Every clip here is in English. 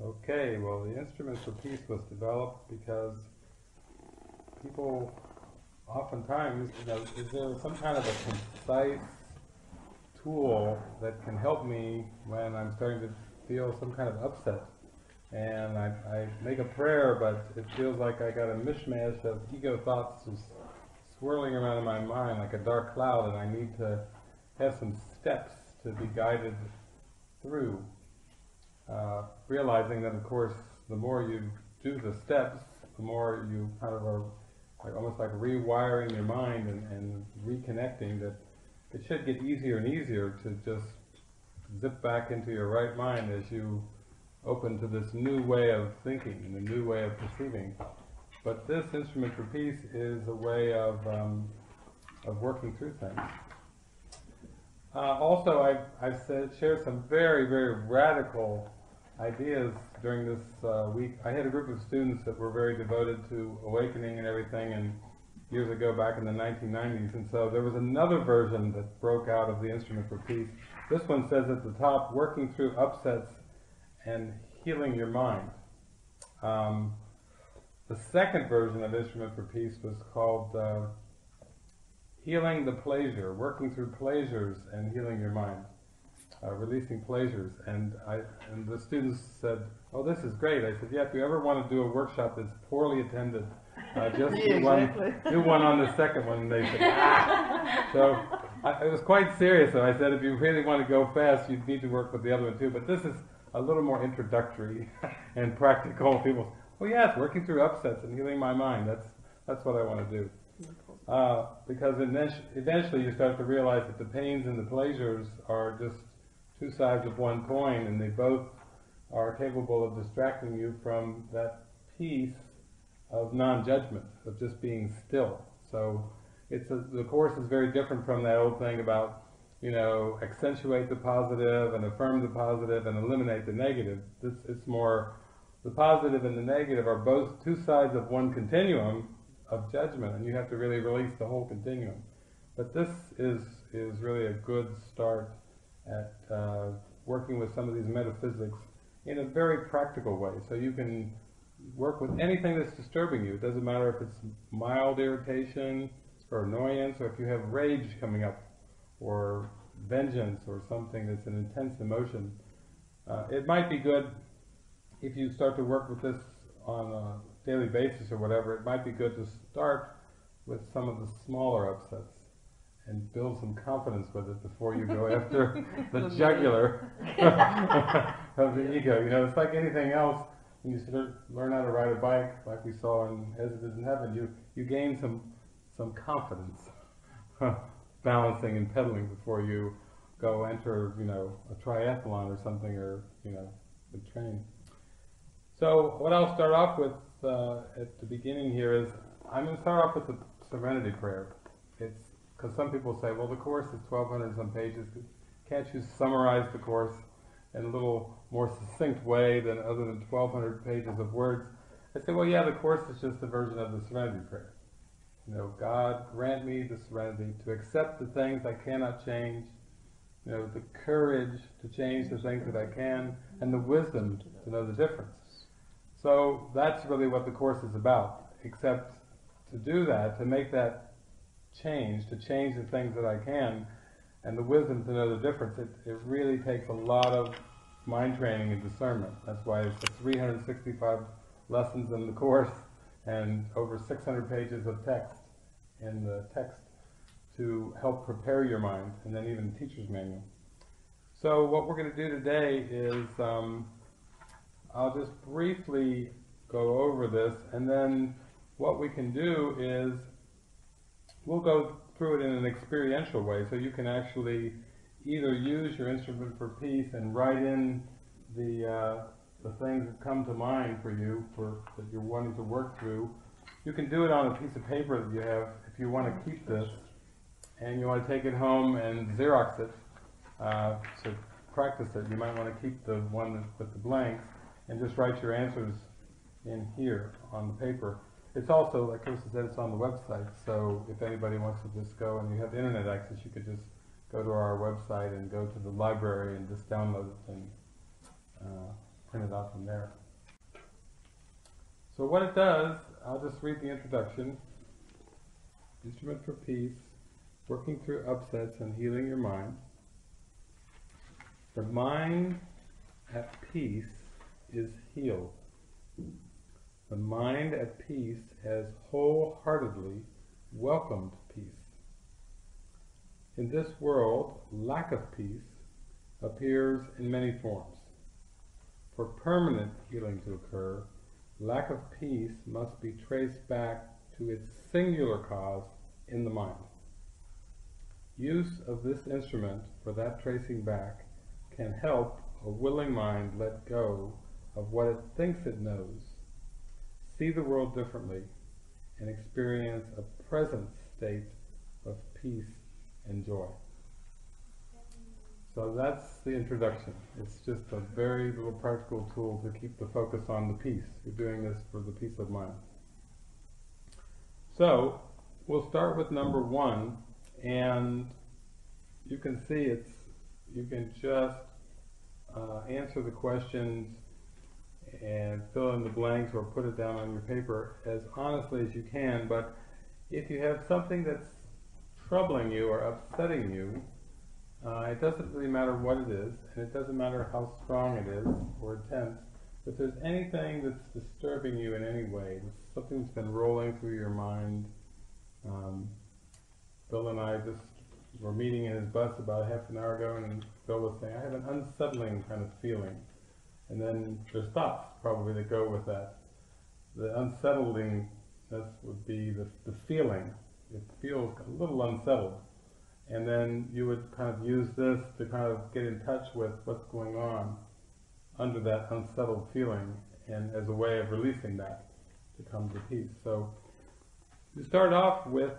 Okay, well, the Instrument for Peace was developed because people oftentimes, is there some kind of a concise tool that can help me when I'm starting to feel some kind of upset? And I make a prayer, but it feels like I got a mishmash of ego thoughts just swirling around in my mind like a dark cloud, and I need to have some steps to be guided through. Realizing that, of course, the more you do the steps, the more you kind of are like almost like rewiring your mind and reconnecting, that it should get easier and easier to just zip back into your right mind as you open to this new way of thinking and a new way of perceiving. But this Instrument for Peace is a way of working through things. Also, I've shared some very, very radical ideas during this week. I had a group of students that were very devoted to awakening and everything, and years ago back in the 1990s, and so there was another version that broke out of the Instrument for Peace. This one says at the top, working through upsets and healing your mind. The second version of Instrument for Peace was called Healing the Pleasure, working through pleasures and healing your mind. Releasing pleasures, and the students said, "Oh, this is great." I said, "Yeah, if you ever want to do a workshop that's poorly attended, just do one on the second one." And they said, "Ah!" So it was quite serious. So I said, if you really want to go fast, you need to work with the other one too. But this is a little more introductory and practical. People, "Oh yes, working through upsets and healing my mind. That's what I want to do." Because eventually you start to realize that the pains and the pleasures are just two sides of one coin, and they both are capable of distracting you from that peace of non-judgment, of just being still. So the Course is very different from that old thing about, accentuate the positive and affirm the positive and eliminate the negative. It's more, the positive and the negative are both two sides of one continuum of judgment, and you have to really release the whole continuum. But this is really a good start at working with some of these metaphysics in a very practical way. So you can work with anything that's disturbing you. It doesn't matter if it's mild irritation or annoyance, or if you have rage coming up, or vengeance, or something that's an intense emotion. It might be good if you start to work with this on a daily basis or whatever. It might be good to start with some of the smaller upsets and build some confidence with it before you go after the jugular of the ego. It's like anything else. When you learn how to ride a bike, like we saw in As It Is in Heaven, you gain some confidence balancing and pedaling before you go enter, a triathlon or something, or, the train. So what I'll start off with at the beginning here is, I'm going to start off with the Serenity Prayer. It's because some people say, well, the Course is 1,200 some pages. Can't you summarize the Course in a little more succinct way than other than 1,200 pages of words? I say, well, yeah, the Course is just a version of the Serenity Prayer. God, grant me the serenity to accept the things I cannot change, the courage to change the things that I can, and the wisdom to know the difference. So that's really what the Course is about, except to do that, to make that change, to change the things that I can, and the wisdom to know the difference, it really takes a lot of mind training and discernment. That's why it's 365 lessons in the Course and over 600 pages of text in the text to help prepare your mind, and then even a teacher's manual. So what we're going to do today is I'll just briefly go over this, and then what we can do is we'll go through it in an experiential way, so you can actually either use your Instrument for Peace and write in the things that come to mind for you, that you're wanting to work through. You can do it on a piece of paper that you have if you want to keep this, and you want to take it home and Xerox it to practice it. You might want to keep the one with the blanks and just write your answers in here on the paper. It's also, like Krista said, it's on the website, so if anybody wants to just go and you have internet access, you could just go to our website and go to the library and just download it and print it out from there. So what it does, I'll just read the introduction. Instrument for peace, working through upsets and healing your mind. The mind at peace is healed. The mind at peace has wholeheartedly welcomed peace. In this world, lack of peace appears in many forms. For permanent healing to occur, lack of peace must be traced back to its singular cause in the mind. Use of this instrument for that tracing back can help a willing mind let go of what it thinks it knows, see the world differently, and experience a present state of peace and joy. So that's the introduction. It's just a very little practical tool to keep the focus on the peace. You're doing this for the peace of mind. So we'll start with number 1, and you can see you can just answer the questions and fill in the blanks or put it down on your paper as honestly as you can. But if you have something that's troubling you or upsetting you, it doesn't really matter what it is, and it doesn't matter how strong it is or intense. If there's anything that's disturbing you in any way, something that's been rolling through your mind. Bill and I just were meeting in his bus about half an hour ago, and Bill was saying, I have an unsettling kind of feeling. And then there's thoughts probably that go with that. The unsettlingness would be the feeling. It feels a little unsettled. And then you would kind of use this to kind of get in touch with what's going on under that unsettled feeling, and as a way of releasing that to come to peace. So you start off with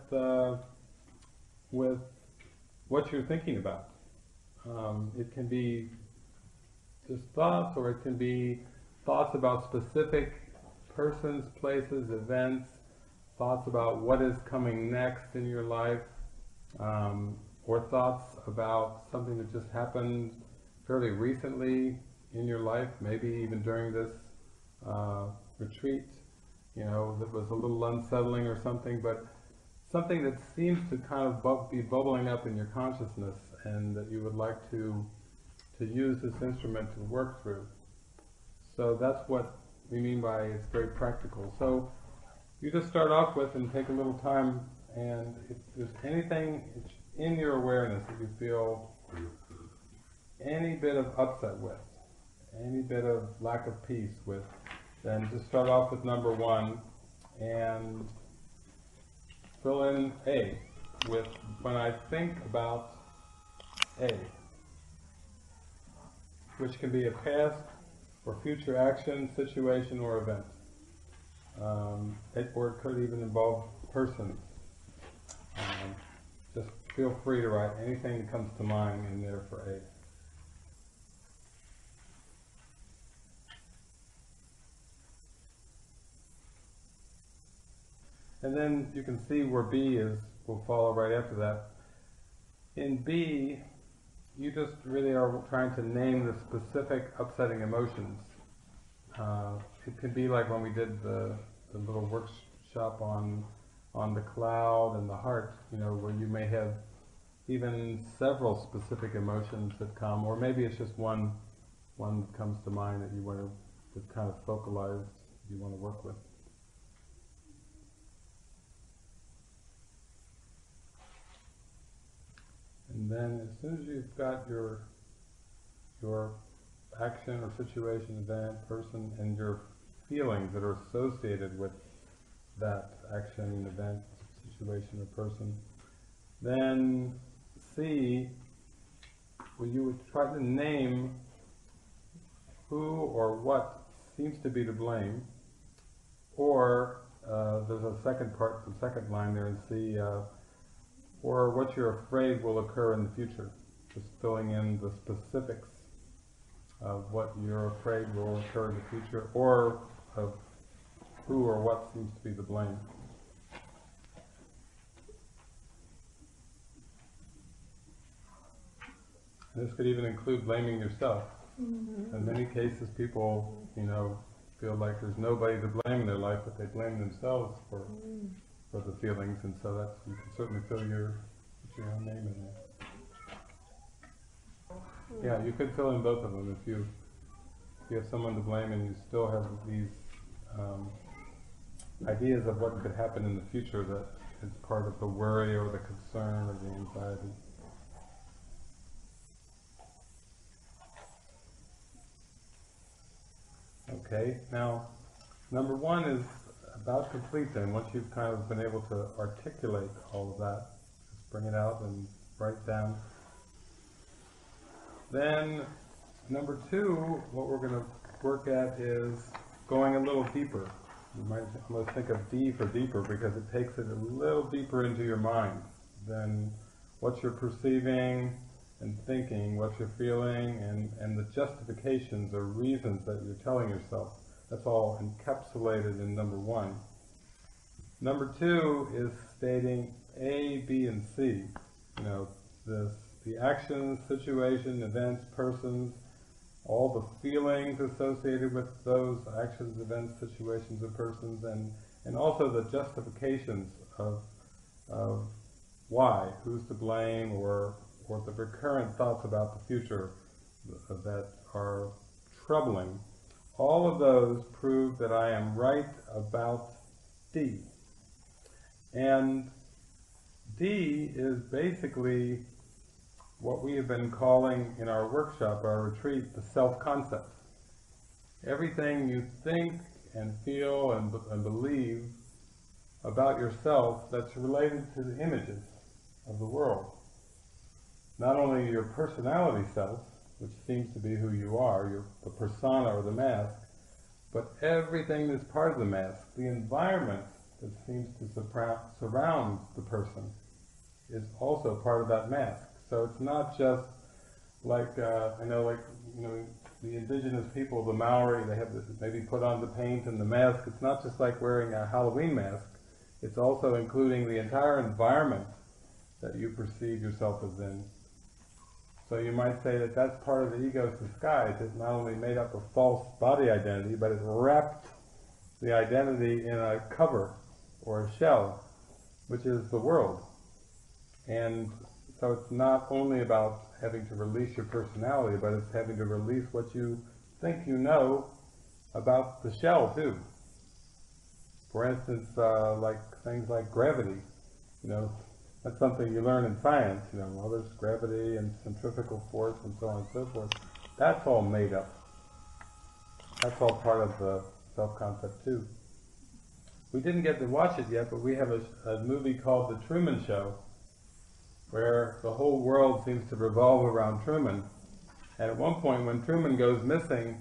what you're thinking about. It can be just thoughts, or it can be thoughts about specific persons, places, events, thoughts about what is coming next in your life, or thoughts about something that just happened fairly recently in your life, maybe even during this retreat, that was a little unsettling or something, but something that seems to kind of be bubbling up in your consciousness, and that you would like to use this instrument to work through. So that's what we mean by it's very practical. So you just start off with and take a little time, and if there's anything in your awareness that you feel any bit of upset with, any bit of lack of peace with, then just start off with number 1 and fill in A with when I think about A, which can be a past or future action, situation, or event. Or it could even involve persons. Just feel free to write anything that comes to mind in there for A. And then you can see where B will follow right after that. In B, you just really are trying to name the specific upsetting emotions. It could be like when we did the little workshop on the cloud and the heart, where you may have even several specific emotions that come, or maybe it's just one that comes to mind that you want to kind of focalize, you want to work with. And then as soon as you've got your action or situation, event, person, and your feelings that are associated with that action, event, situation, or person, then C, where you would try to name who or what seems to be to blame, or there's a second part, the second line there in C, or what you're afraid will occur in the future. Just filling in the specifics of what you're afraid will occur in the future, or of who or what seems to be the blame. And this could even include blaming yourself. In many cases, people, feel like there's nobody to blame in their life, but they blame themselves for the feelings, and so that's, you can certainly put your own name in there. Yeah, you could fill in both of them if you have someone to blame and you still have these ideas of what could happen in the future that is part of the worry or the concern or the anxiety. Okay, now number one is about complete then. Once you've kind of been able to articulate all of that, just bring it out and write down. Then number two, what we're going to work at is going a little deeper. You might almost think of D for deeper because it takes it a little deeper into your mind than what you're perceiving and thinking, what you're feeling, and the justifications or reasons that you're telling yourself. That's all encapsulated in number one. Number two is stating A, B, and C. The actions, situation, events, persons, all the feelings associated with those actions, events, situations, and persons, and also the justifications of why, who's to blame, or the recurrent thoughts about the future that are troubling. All of those prove that I am right about D. And D is basically what we have been calling in our workshop, our retreat, the self-concept. Everything you think and feel and believe about yourself that's related to the images of the world. Not only your personality self, which seems to be who you are, the persona or the mask, but everything that's part of the mask, the environment that seems to surround the person, is also part of that mask. So it's not just like, the indigenous people, the Maori, they have this, maybe put on the paint and the mask. It's not just like wearing a Halloween mask. It's also including the entire environment that you perceive yourself as in. So you might say that that's part of the ego's disguise. It's not only made up of false body identity, but it wrapped the identity in a cover or a shell, which is the world. And so it's not only about having to release your personality, but it's having to release what you think you know about the shell too. For instance, like things like gravity, that's something you learn in science, there's gravity and centrifugal force and so on and so forth. That's all made up. That's all part of the self-concept too. We didn't get to watch it yet, but we have a movie called The Truman Show, where the whole world seems to revolve around Truman. And at one point when Truman goes missing,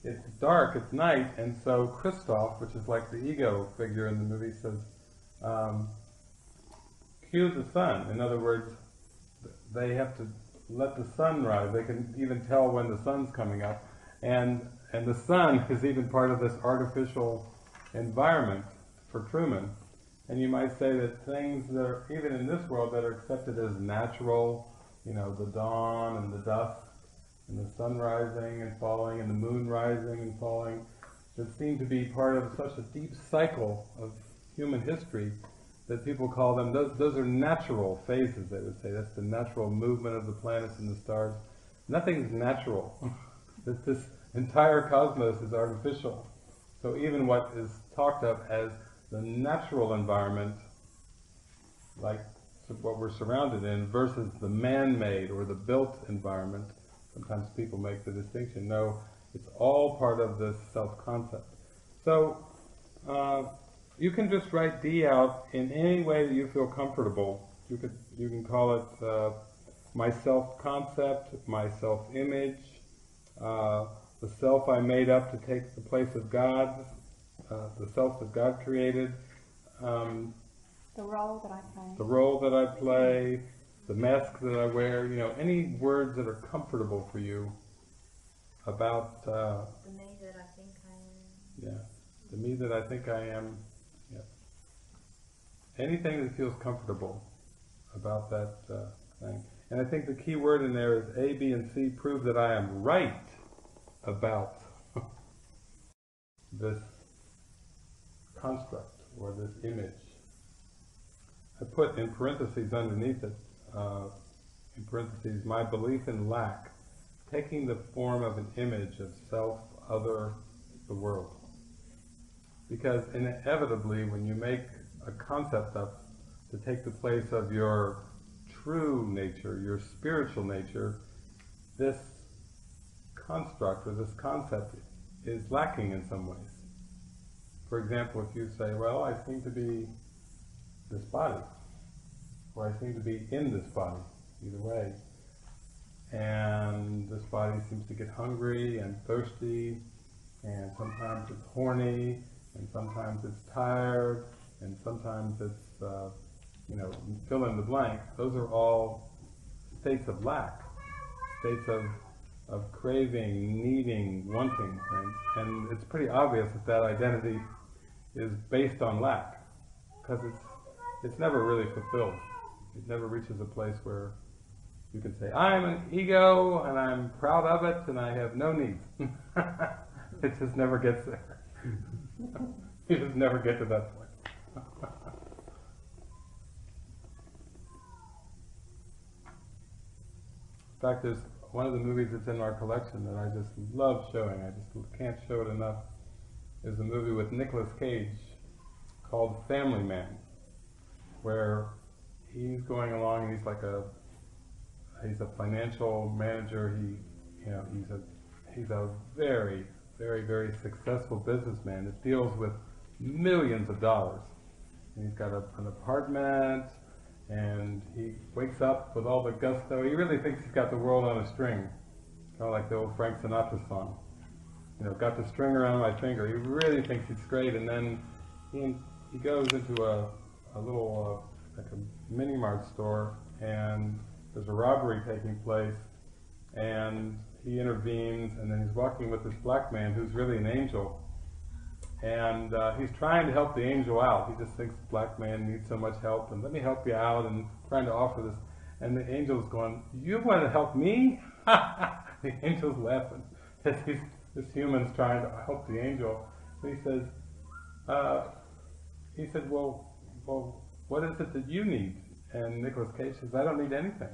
it's dark, it's night, and so Christoph, which is like the ego figure in the movie, says, cue the sun. In other words, they have to let the sun rise. They can even tell when the sun's coming up. And the sun is even part of this artificial environment for Truman. And you might say that things that are, even in this world, that are accepted as natural, the dawn and the dusk, and the sun rising and falling, and the moon rising and falling, that seem to be part of such a deep cycle of human history that people call them, those are natural phases, they would say. That's the natural movement of the planets and the stars. Nothing's natural. This entire cosmos is artificial. So even what is talked of as the natural environment, like what we're surrounded in, versus the man-made or the built environment, sometimes people make the distinction. No, it's all part of this self-concept. So you can just write D out in any way that you feel comfortable. You can call it my self-concept, my self-image, the self I made up to take the place of God, the self that God created, the role that I play, the mask that I wear, any words that are comfortable for you about the me that I think I am. Yeah, the me that I think I am. Yeah. Anything that feels comfortable about that thing. And I think the key word in there is A, B, and C prove that I am right about this construct or this image. I put in parentheses underneath it, in parentheses, my belief in lack, taking the form of an image of self, other, the world. Because inevitably, when you make a concept up to take the place of your true nature, your spiritual nature, this construct or this concept is lacking in some ways. For example, if you say, well, I seem to be this body, or I seem to be in this body, either way, and this body seems to get hungry and thirsty, and sometimes it's horny, and sometimes it's tired, and sometimes it's, fill in the blank. Those are all states of lack, states of craving, needing, wanting things. And it's pretty obvious that identity is based on lack, because it's never really fulfilled. It never reaches a place where you can say, I'm an ego, and I'm proud of it, and I have no needs. It just never gets there. You just never get to that point. In fact, there's one of the movies that's in our collection that I just love showing. I just can't show it enough. There's a movie with Nicolas Cage called Family Man, where he's going along and he's a financial manager. He's a very, very, very successful businessman that deals with millions of dollars. And he's got an apartment, and he wakes up with all the gusto. He really thinks he's got the world on a string, kind of like the old Frank Sinatra song. Got the string around my finger. He really thinks he's great, and then he goes into a little like a mini mart store, and there's a robbery taking place, and he intervenes, and then he's walking with this black man who's really an angel, and he's trying to help the angel out. He just thinks the black man needs so much help, and let me help you out, and trying to offer this, and the angel's going, you want to help me? The angel's laughing. This human's trying to help the angel. And he says, well, what is it that you need? And Nicolas Cage says, I don't need anything.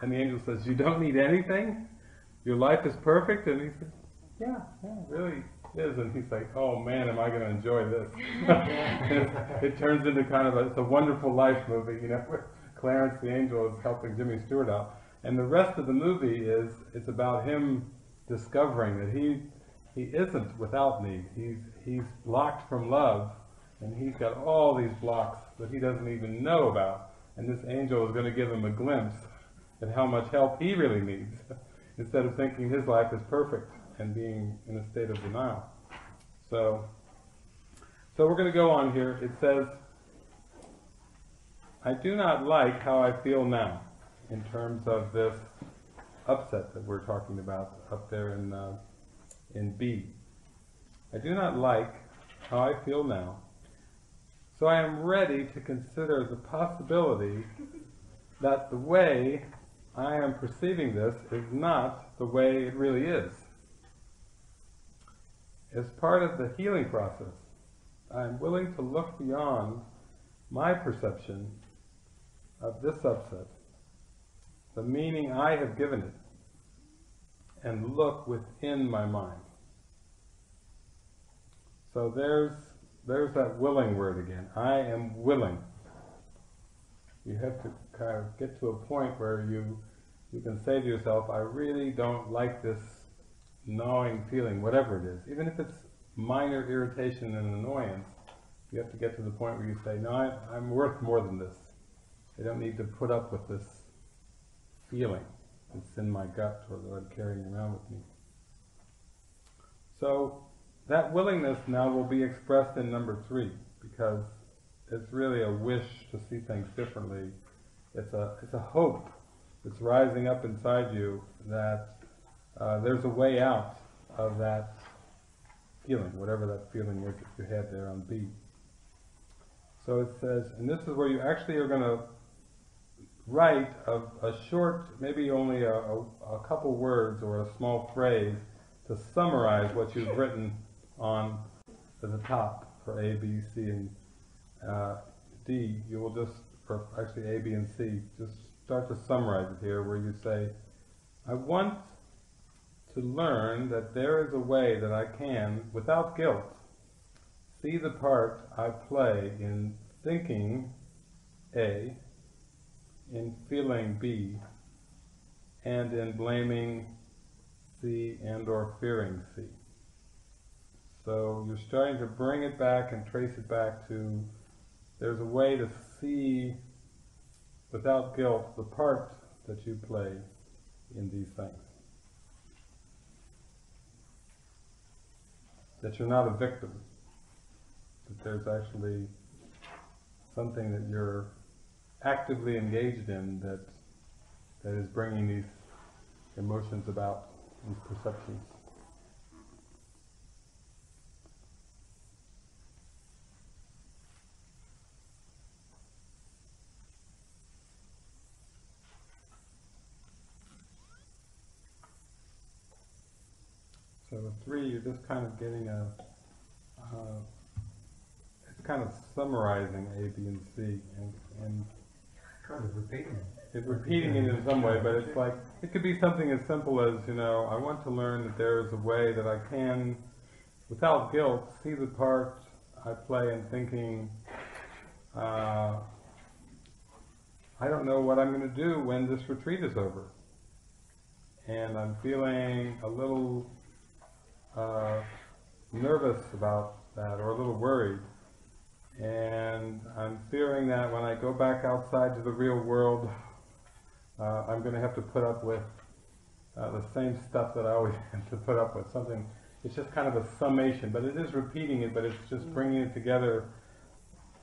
And the angel says, you don't need anything? Your life is perfect? And he says, yeah, it really is. And he's like, oh man, am I going to enjoy this? It turns into it's a Wonderful Life movie, where Clarence the angel is helping Jimmy Stewart out. And the rest of the movie it's about him discovering that he isn't without need. He's blocked from love, and he's got all these blocks that he doesn't even know about. And this angel is going to give him a glimpse at how much help he really needs, instead of thinking his life is perfect and being in a state of denial. So we're going to go on here. It says, I do not like how I feel now, in terms of this upset that we're talking about up there in B. I do not like how I feel now, so I am ready to consider the possibility that the way I am perceiving this is not the way it really is. As part of the healing process, I am willing to look beyond my perception of this upset, the meaning I have given it, and look within my mind. So there's that willing word again. I am willing. You have to kind of get to a point where you can say to yourself, I really don't like this gnawing feeling, whatever it is. Even if it's minor irritation and annoyance, you have to get to the point where you say, no, I'm worth more than this. I don't need to put up with this feeling that's in my gut or that I'm carrying around with me. So that willingness now will be expressed in number 3, because it's really a wish to see things differently. It's a hope that's rising up inside you that there's a way out of that feeling, whatever that feeling was that you had there on B. So it says, and this is where you actually are going to write a short, maybe only a couple words or a small phrase to summarize what you've written on at the top for A, B, C, and D, you will just, or actually A, B, and C, just start to summarize it here where you say, I want to learn that there is a way that I can, without guilt, see the part I play in thinking A, in feeling B, and in blaming C and or fearing C. So you're starting to bring it back and trace it back to, there's a way to see without guilt the part that you play in these things. That you're not a victim, that there's actually something that you're actively engaged in that is bringing these emotions about, these perceptions. So with 3, you're just kind of getting it's kind of summarizing A, B, and C, and kind of repeating it. Repeating it in some way, but it's like, it could be something as simple as, I want to learn that there is a way that I can, without guilt, see the part I play in thinking, I don't know what I'm going to do when this retreat is over. And I'm feeling a little nervous about that, or a little worried. And I'm fearing that when I go back outside to the real world, I'm going to have to put up with the same stuff that I always have to put up with. Something, it's just kind of a summation, but it is repeating it, but it's just bringing it together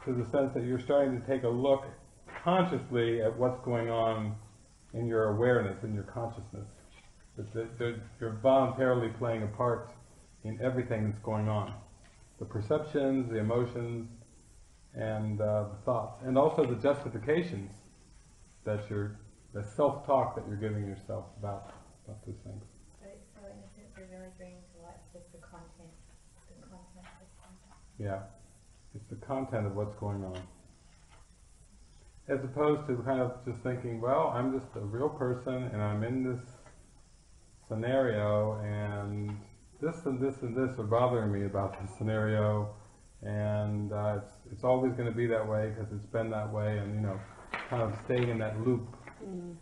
to the sense that you're starting to take a look consciously at what's going on in your awareness, in your consciousness. That you're voluntarily playing a part in everything that's going on. The perceptions, the emotions, and the thoughts, and also the justifications that the self-talk that you're giving yourself about these things. So in a sense, you're really bringing to light just the content of something. Yeah, it's the content of what's going on. As opposed to kind of just thinking, well, I'm just a real person, and I'm in this scenario, and this and this and this are bothering me about this scenario, and it's always going to be that way because it's been that way, and kind of staying in that loop.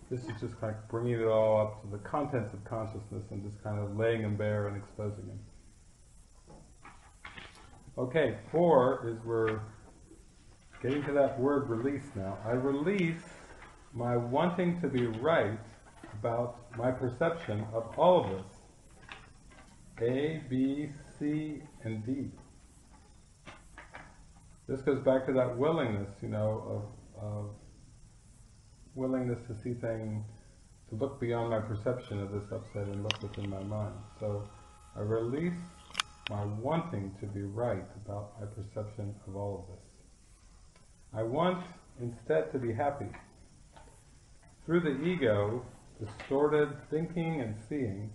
This is just kind of bringing it all up to the contents of consciousness and just kind of laying them bare and exposing them. Okay, 4 is we're getting to that word release now. I release my wanting to be right about my perception of all of this. A, B, C, and D. This goes back to that willingness, of willingness to see things, to look beyond my perception of this upset and look within my mind. So I release my wanting to be right about my perception of all of this. I want instead to be happy. Through the ego, distorted thinking and seeing,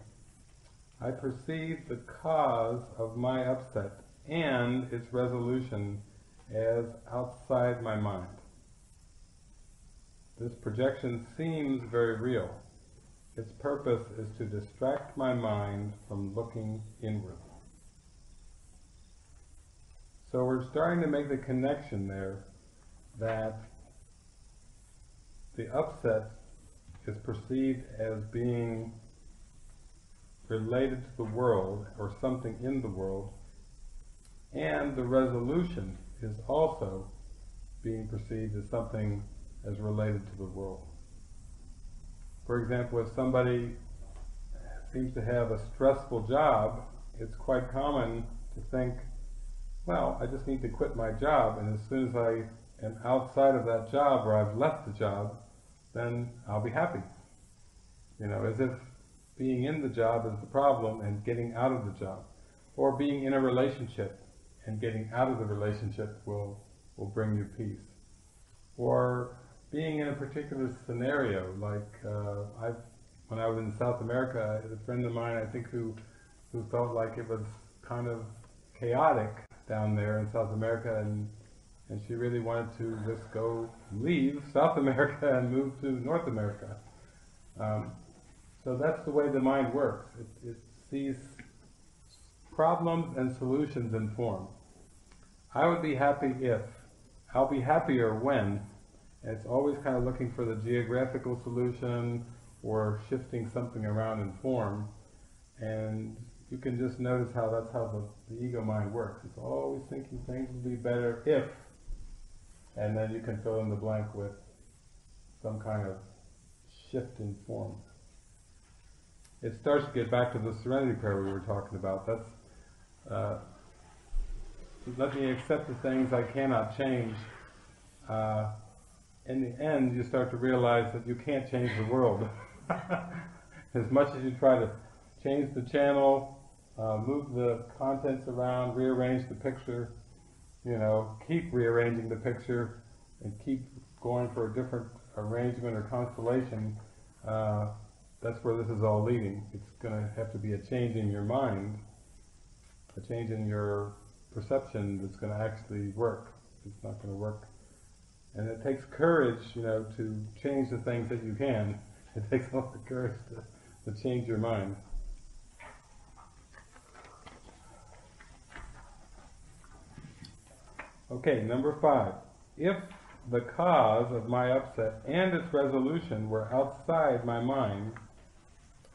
I perceive the cause of my upset and its resolution as outside my mind. This projection seems very real. Its purpose is to distract my mind from looking inward. So we're starting to make the connection there that the upset is perceived as being related to the world or something in the world, and the resolution is also being perceived as something as related to the world. For example, if somebody seems to have a stressful job, it's quite common to think, well, I just need to quit my job, and as soon as I am outside of that job, or I've left the job, then I'll be happy. As if being in the job is the problem and getting out of the job. Or being in a relationship and getting out of the relationship will bring you peace. Or being in a particular scenario, like when I was in South America, I had a friend of mine, I think, who who felt like it was kind of chaotic down there in South America, and she really wanted to just go leave South America and move to North America. So that's the way the mind works. It sees problems and solutions in form. I would be happy if, I'll be happier when, and it's always kind of looking for the geographical solution or shifting something around in form, and you can just notice how that's how the ego mind works. It's always thinking things will be better if, and then you can fill in the blank with some kind of shift in form. It starts to get back to the serenity prayer we were talking about. That's let me accept the things I cannot change. In the end, you start to realize that you can't change the world. As much as you try to change the channel, move the contents around, rearrange the picture, keep rearranging the picture and keep going for a different arrangement or constellation, that's where this is all leading. It's going to have to be a change in your mind, a change in your perception that's going to actually work. It's not going to work. And it takes courage, to change the things that you can. It takes a lot of courage to change your mind. Okay, number 5. If the cause of my upset and its resolution were outside my mind,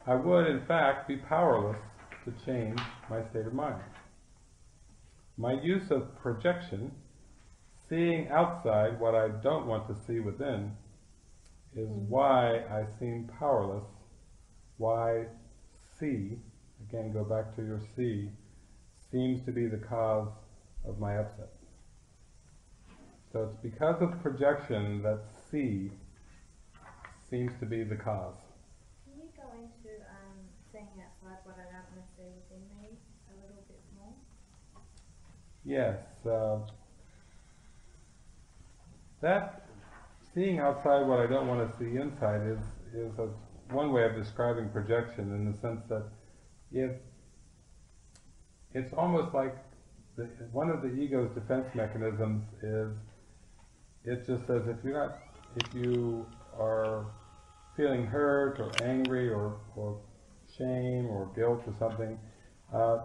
I would, in fact, be powerless to change my state of mind. My use of projection, seeing outside what I don't want to see within, is why I seem powerless, why see, again go back to your see, seems to be the cause of my upset. So it's because of projection that see seems to be the cause. Can you go into seeing outside what I don't want to see within me a little bit more? Yes, that seeing outside what I don't want to see inside is one way of describing projection, in the sense that it's almost like one of the ego's defense mechanisms is it just says if you are feeling hurt or angry or shame or guilt or something,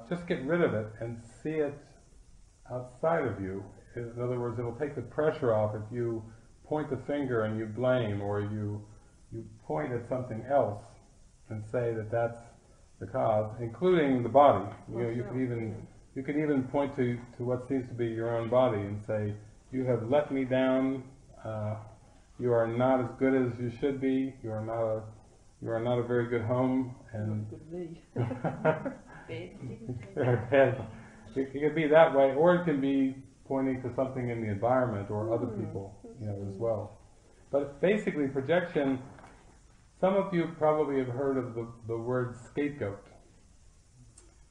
just get rid of it and see it outside of you. In other words, it'll take the pressure off if you point the finger and you blame, or you point at something else and say that that's the cause, including the body. You could even point to what seems to be your own body and say, you have let me down, you are not as good as you should be, you are not a very good home, and bad. It can be that way, or it can be pointing to something in the environment or other people, as well. But basically, projection, some of you probably have heard of the word scapegoat.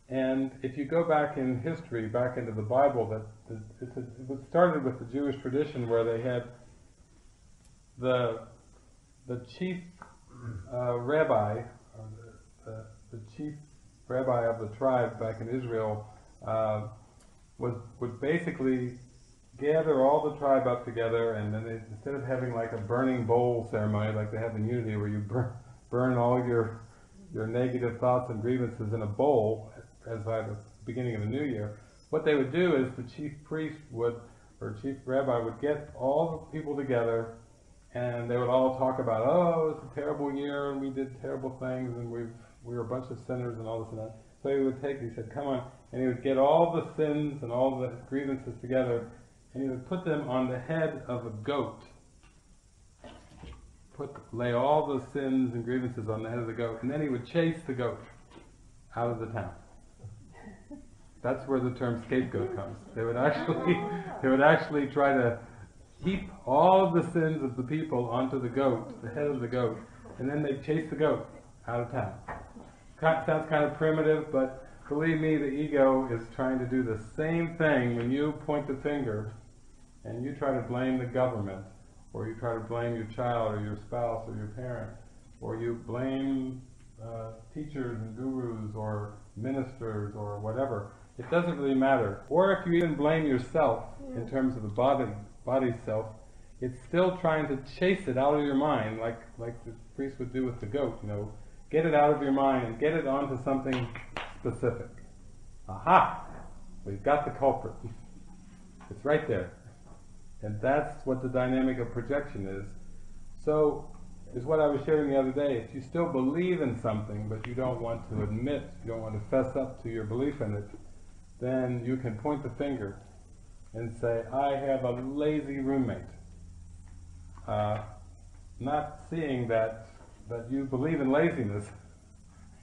And if you go back in history, back into the Bible, it started with the Jewish tradition, where they had the chief rabbi, or the chief rabbi of the tribe back in Israel, would basically gather all the tribe up together, and then instead of having like a burning bowl ceremony like they have in Unity, where you burn all your negative thoughts and grievances in a bowl as at the beginning of the new year, what they would do is the chief priest or chief rabbi would get all the people together, and they would all talk about, oh, it's a terrible year, and we did terrible things, and we were a bunch of sinners, and all this and that. So he said, come on, and he would get all the sins and all the grievances together, and he would put them on the head of a goat. Lay all the sins and grievances on the head of the goat, and then he would chase the goat out of the town. That's where the term scapegoat comes. They would actually try to heap all of the sins of the people onto the goat, the head of the goat, and then they'd chase the goat out of town. Sounds kind of primitive, but believe me, the ego is trying to do the same thing when you point the finger and you try to blame the government, or you try to blame your child or your spouse or your parent, or you blame teachers and gurus or ministers or whatever. It doesn't really matter. Or if you even blame yourself in terms of the body self, it's still trying to chase it out of your mind, like the priest would do with the goat, get it out of your mind and get it onto something specific. Aha! We've got the culprit. It's right there. And that's what the dynamic of projection is. So, is what I was sharing the other day. If you still believe in something, but you don't want to admit, you don't want to fess up to your belief in it, then you can point the finger and say, I have a lazy roommate. Not seeing that you believe in laziness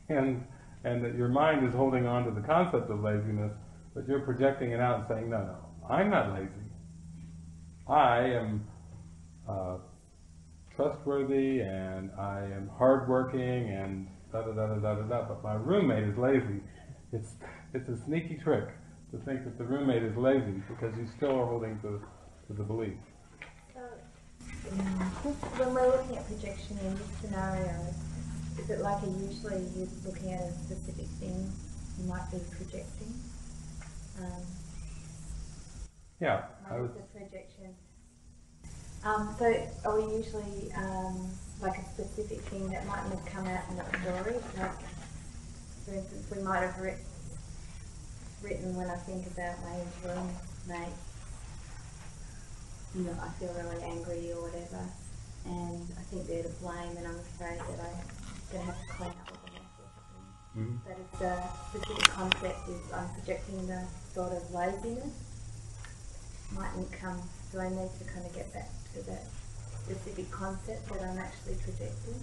and that your mind is holding on to the concept of laziness, but you're projecting it out and saying, no, I'm not lazy. I am trustworthy and I am hardworking and da-da-da-da-da-da-da, but my roommate is lazy. It's a sneaky trick to think that the roommate is lazy because you still are holding to the belief. So, when we're looking at projection in this scenario, is it like usually you're looking at a specific thing you might be projecting? Yeah. What is the projection? So are we usually like a specific thing that mightn't have come out in the story? Like, for instance, we might have written when I think about my roommate, I feel really angry or whatever, and I think they're to blame, and I'm afraid that I'm going to have to clean up with them, sort of thing. Mm-hmm. But if the specific concept is I'm projecting the thought of laziness, mightn't come. Do I need to kind of get back to that specific concept that I'm actually projecting?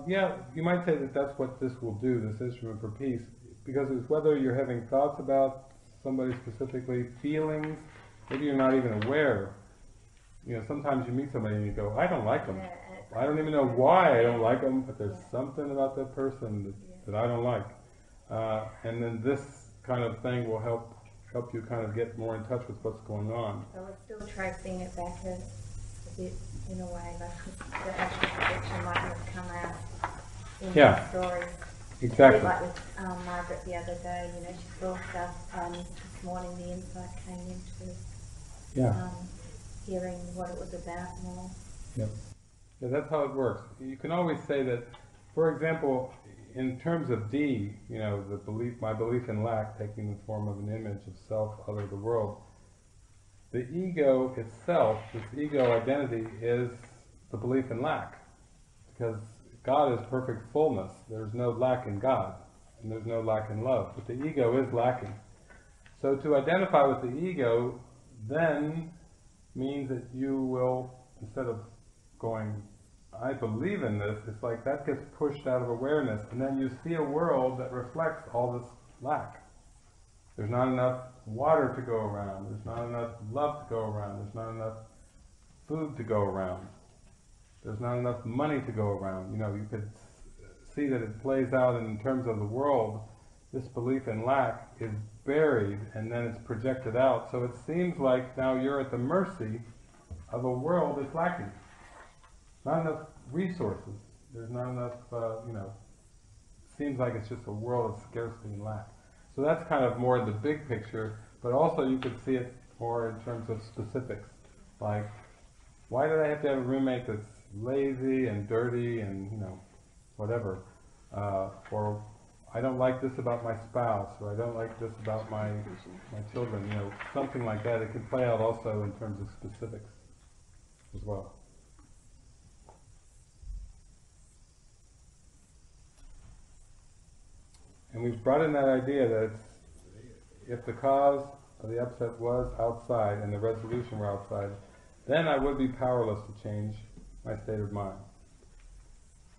Yeah, you might say that that's what this will do, this instrument for peace, because it's whether you're having thoughts about somebody specifically, feelings, maybe you're not even aware. Sometimes you meet somebody and you go, I don't like them. I don't even know why I don't like them, but there's something about that person that I don't like. And then this kind of thing will help you kind of get more in touch with what's going on. So we're still tracing it back a bit in a way, like the actual projection might have come out in the story. Exactly. Like with Margaret the other day, she saw stuff, this morning the insight came into hearing what it was about more. Yep. Yeah, that's how it works. You can always say that, for example, in terms of D, my belief in lack taking the form of an image of self, other, the world, the ego itself, this ego identity, is the belief in lack. Because God is perfect fullness. There's no lack in God, and there's no lack in love. But the ego is lacking. So to identify with the ego then means that you will, instead of going, I believe in this, it's like that gets pushed out of awareness, and then you see a world that reflects all this lack. There's not enough water to go around, there's not enough love to go around, there's not enough food to go around, there's not enough money to go around. You could see that it plays out in terms of the world. This belief in lack is buried and then it's projected out, so it seems like now you're at the mercy of a world that's lacking. Not enough resources. There's not enough, seems like it's just a world of scarcity and lack. So that's kind of more the big picture, but also you could see it more in terms of specifics. Like, why did I have to have a roommate that's lazy and dirty and, whatever? Or I don't like this about my spouse, or I don't like this about my children, something like that. It could play out also in terms of specifics as well. And we've brought in that idea that if the cause of the upset was outside and the resolution were outside, then I would be powerless to change my state of mind.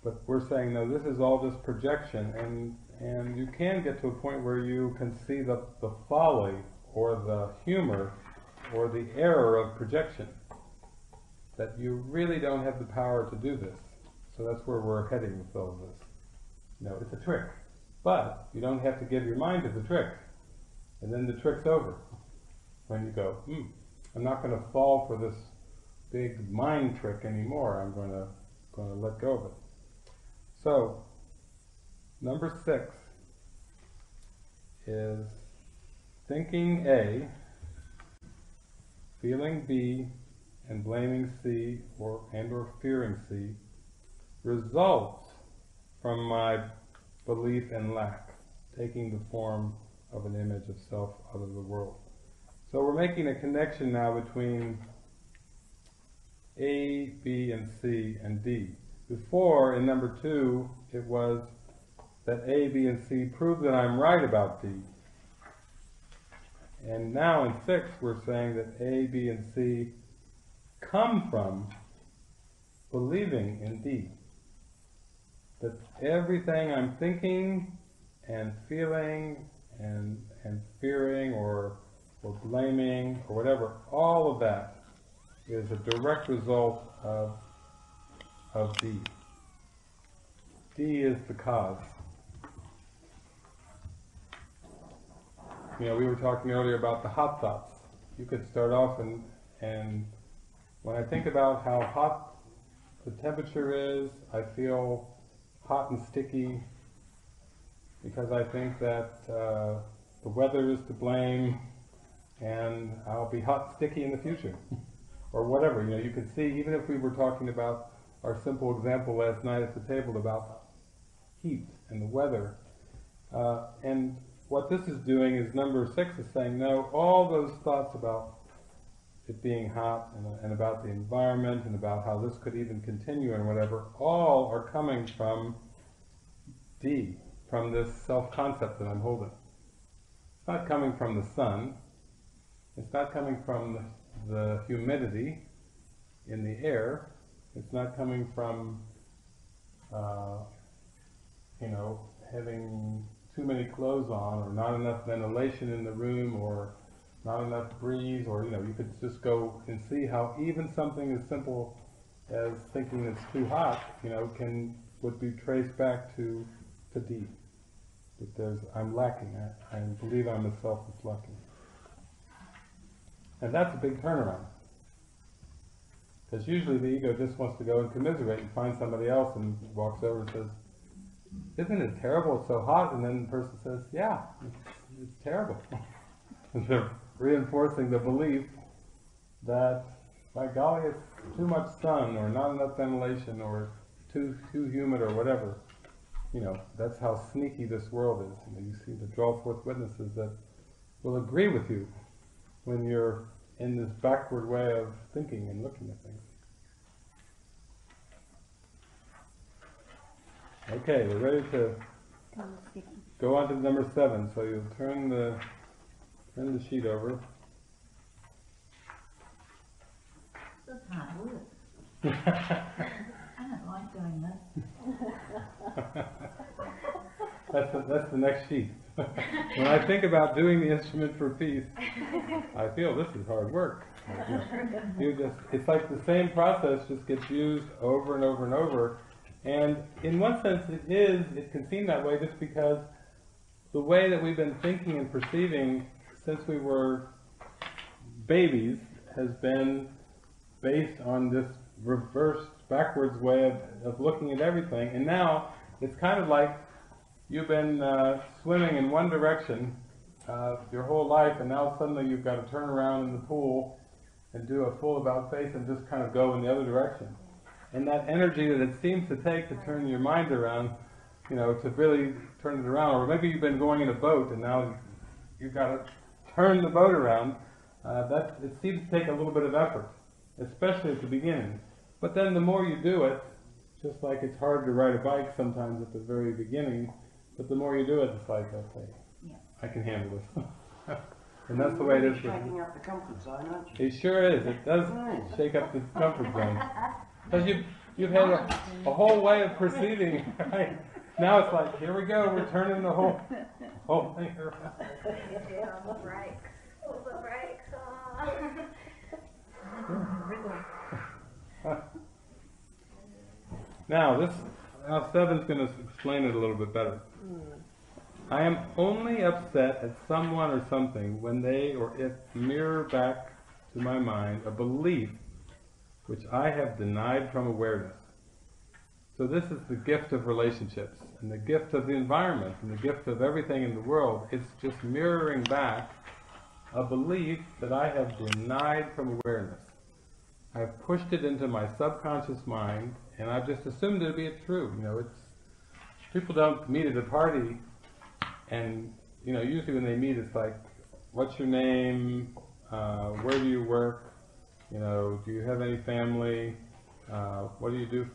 But we're saying, no, this is all just projection, and you can get to a point where you can see the folly or the humor or the error of projection, that you really don't have the power to do this. So that's where we're heading with all of this. It's a trick. But you don't have to give your mind to the trick. And then the trick's over. When you go, I'm not going to fall for this big mind trick anymore. I'm going to let go of it. So, number 6, is thinking A, feeling B, and blaming C or fearing C results from my belief in lack, taking the form of an image of self out of the world. So we're making a connection now between A, B, and C, and D. Before, in number 2, it was that A, B, and C prove that I'm right about D. And now in 6, we're saying that A, B, and C come from believing in D. That everything I'm thinking and feeling and fearing or blaming or whatever, all of that is a direct result of D. D is the cause. You know, we were talking earlier about the hot thoughts. You could start off and when I think about how hot the temperature is, I feel hot and sticky because I think that the weather is to blame and I'll be hot and sticky in the future. Or whatever, you know, you could see, even if we were talking about our simple example last night at the table about heat and the weather, and what this is doing is number 6 is saying, no, all those thoughts about it being hot and about the environment and about how this could even continue and whatever, all are coming from D, from this self-concept that I'm holding. It's not coming from the sun. It's not coming from the humidity in the air. It's not coming from, having too many clothes on, or not enough ventilation in the room, or not enough breeze, or, you could just go and see how even something as simple as thinking it's too hot, would be traced back to D. That I'm lacking. I believe I'm a self that's lacking. And that's a big turnaround. Because usually the ego just wants to go and commiserate and find somebody else and walks over and says, isn't it terrible, it's so hot? And then the person says, yeah, it's terrible. And they're reinforcing the belief that, by golly, it's too much sun, or not enough ventilation, or too humid, or whatever. That's how sneaky this world is. You see the draw forth witnesses that will agree with you when you're in this backward way of thinking and looking at things. Okay, we're ready to go on to number 7. So you'll turn the sheet over. This is hard work. I don't like doing this. That's the next sheet. When I think about doing the instrument for peace, I feel this is hard work. It's like the same process just gets used over and over and over. And in one sense it can seem that way just because the way that we've been thinking and perceiving since we were babies has been based on this reversed, backwards way of looking at everything. And now it's kind of like you've been swimming in one direction your whole life, and now suddenly you've got to turn around in the pool and do a full about face and just kind of go in the other direction. And that energy that it seems to take to turn your mind around, to really turn it around, or maybe you've been going in a boat and now you've got to turn the boat around, it seems to take a little bit of effort, especially at the beginning. But then the more you do it, just like it's hard to ride a bike sometimes at the very beginning, but the more you do it, it's like, okay, yeah, I can handle this. And that's the way it is. Shaking up the comfort zone, aren't you? It sure is. It does shake up the comfort zone. Because you've had a whole way of proceeding, right? Now it's like, here we go, we're turning the whole thing around. All the brakes. All the brakes. Now 7's going to explain it a little bit better. I am only upset at someone or something when they or it mirror back to my mind a belief which I have denied from awareness. So this is the gift of relationships, and the gift of the environment, and the gift of everything in the world. It's just mirroring back a belief that I have denied from awareness. I've pushed it into my subconscious mind, and I've just assumed it to be true. It's people don't meet at a party, and usually when they meet, it's like, what's your name? Where do you work? Do you have any family? What do you do,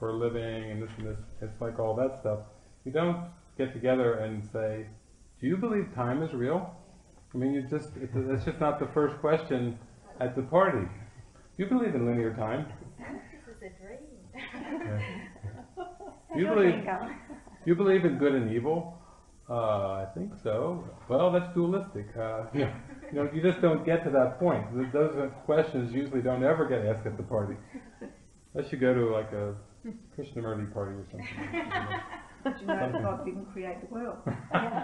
for a living? And this and this. It's like all that stuff. You don't get together and say, "Do you believe time is real?" I mean, that's just not the first question at the party. Do you believe in linear time? This is a dream. Yeah. You believe in good and evil? I think so. Well, that's dualistic. You just don't get to that point. Those are questions usually don't ever get asked at the party. Unless you go to like a Krishnamurti party or something. Do you know that God didn't create the world?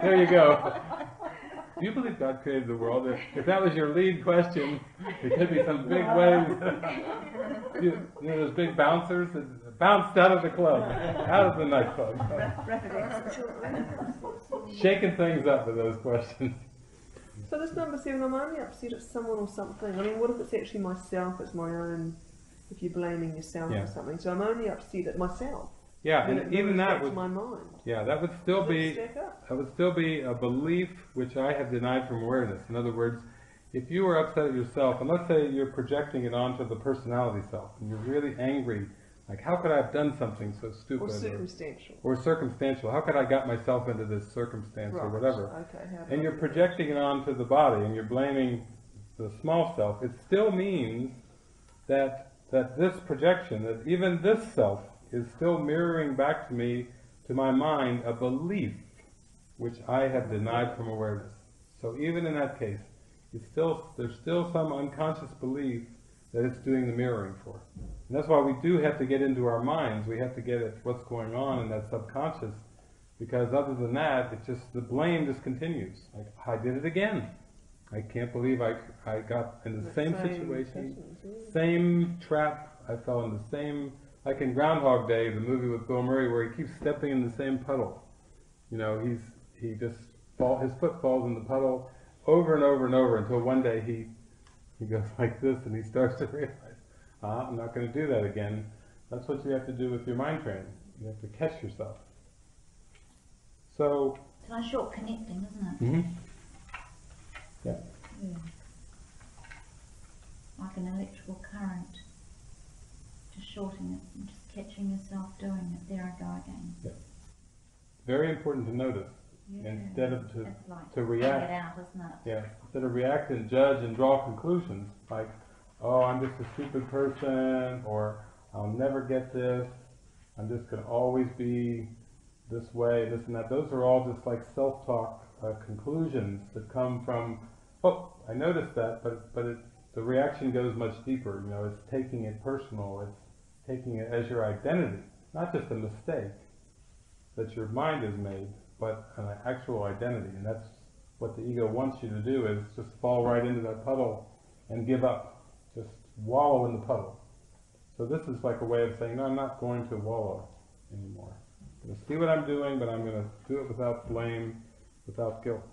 There you go. Do you believe God created the world? If that was your lead question, there could be some big waves. Those big bouncers that bounced out of the club, out of the nightclub. Shaking things up with those questions. So this number 7, I'm only upset at someone or something. I mean, what if it's actually myself, it's my own, if you're blaming yourself or something. So I'm only upset at myself. Yeah, and even that would, my mind. Yeah, that would still be a belief which I have denied from awareness. In other words, if you were upset at yourself, and let's say you're projecting it onto the personality self, and you're really angry, like, how could I have done something so stupid? Or circumstantial. How could I got myself into this circumstance or whatever? Okay, and you're projecting it onto the body, and you're blaming the small self. It still means that this projection, that even this self, is still mirroring back to me, to my mind, a belief which I have denied from awareness. So even in that case, there's still some unconscious belief that it's doing the mirroring for. And that's why we do have to get into our minds. We have to get at what's going on in that subconscious, because other than that, it's just the blame just continues. Like, I did it again. I can't believe I got in the same situation, same trap. I fell in the same. Like in Groundhog Day, the movie with Bill Murray, where he keeps stepping in the same puddle. His foot falls in the puddle over and over and over until one day he goes like this, and he starts to realize, I'm not going to do that again. That's what you have to do with your mind training. You have to catch yourself. So. It's like short connecting, isn't it? Mm-hmm. Yeah. Like an electrical current. Just shorting it and just catching yourself doing it. There I go again. Yeah. Very important to notice instead of to react. It out, isn't it? Yeah. Instead of react and judge and draw conclusions like, oh, I'm just a stupid person, or I'll never get this. I'm just going to always be this way, this and that. Those are all just like self-talk conclusions that come from, oh, I noticed that, but the reaction goes much deeper. It's taking it personal. It's taking it as your identity, not just a mistake that your mind has made, but an actual identity. And that's what the ego wants you to do, is just fall right into that puddle and give up. Just wallow in the puddle. So this is like a way of saying, no, I'm not going to wallow anymore. I'm going to see what I'm doing, but I'm going to do it without blame, without guilt.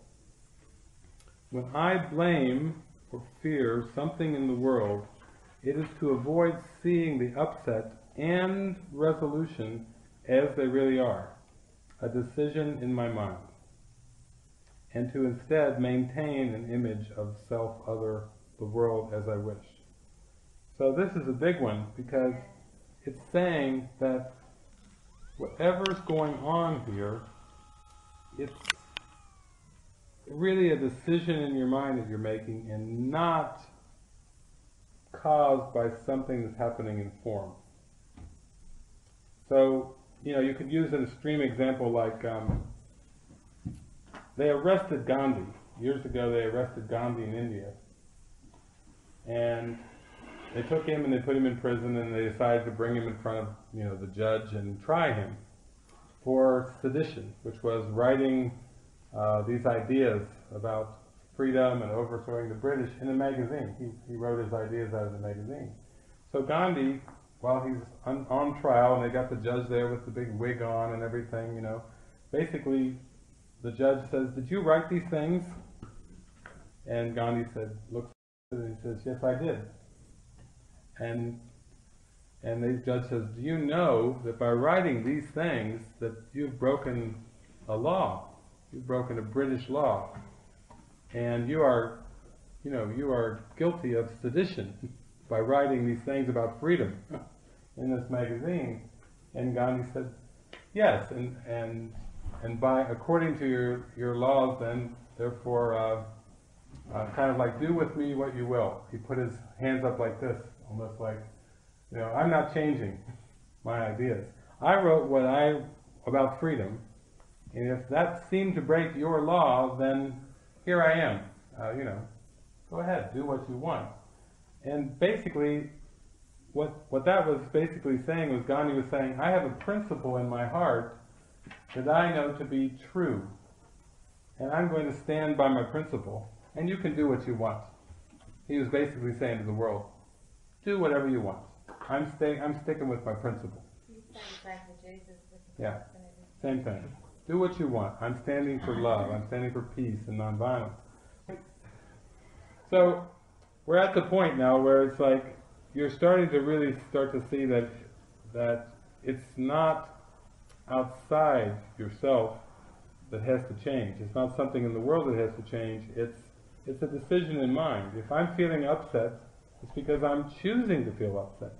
When I blame or fear something in the world, it is to avoid seeing the upset and resolution as they really are, a decision in my mind, and to instead maintain an image of self, other, the world as I wish. So this is a big one, because it's saying that whatever's going on here, it's really a decision in your mind that you're making, and not caused by something that's happening in form. So, you could use an extreme example like they arrested Gandhi. Years ago they arrested Gandhi in India. And they took him and they put him in prison, and they decided to bring him in front of the judge and try him for sedition, which was writing these ideas about freedom and overthrowing the British in a magazine. He wrote his ideas out of the magazine. So Gandhi while he's on trial, and they got the judge there with the big wig on and everything, you know, basically the judge says, "Did you write these things?" And Gandhi looks at it and he says, "Yes, I did." And the judge says, "Do you know that by writing these things that you've broken a law? You've broken a British law, and you are guilty of sedition by writing these things about freedom in this magazine." And Gandhi said, "Yes, and by according to your laws, then therefore, kind of like do with me what you will." He put his hands up like this, almost like, you know, I'm not changing my ideas. I wrote about freedom, and if that seemed to break your law, then here I am. You know, go ahead, do what you want. And basically, what that was basically saying was Gandhi was saying, I have a principle in my heart that I know to be true, and I'm going to stand by my principle, and you can do what you want. He was basically saying to the world, do whatever you want. I'm sticking with my principle. You say the same for Jesus with the Yeah, and everything. same thing. Do what you want. I'm standing for love. I'm standing for peace and nonviolence. So we're at the point now where it's like you're starting to really start to see that it's not outside yourself that has to change. It's not something in the world that has to change. It's a decision in mind. If I'm feeling upset, it's because I'm choosing to feel upset,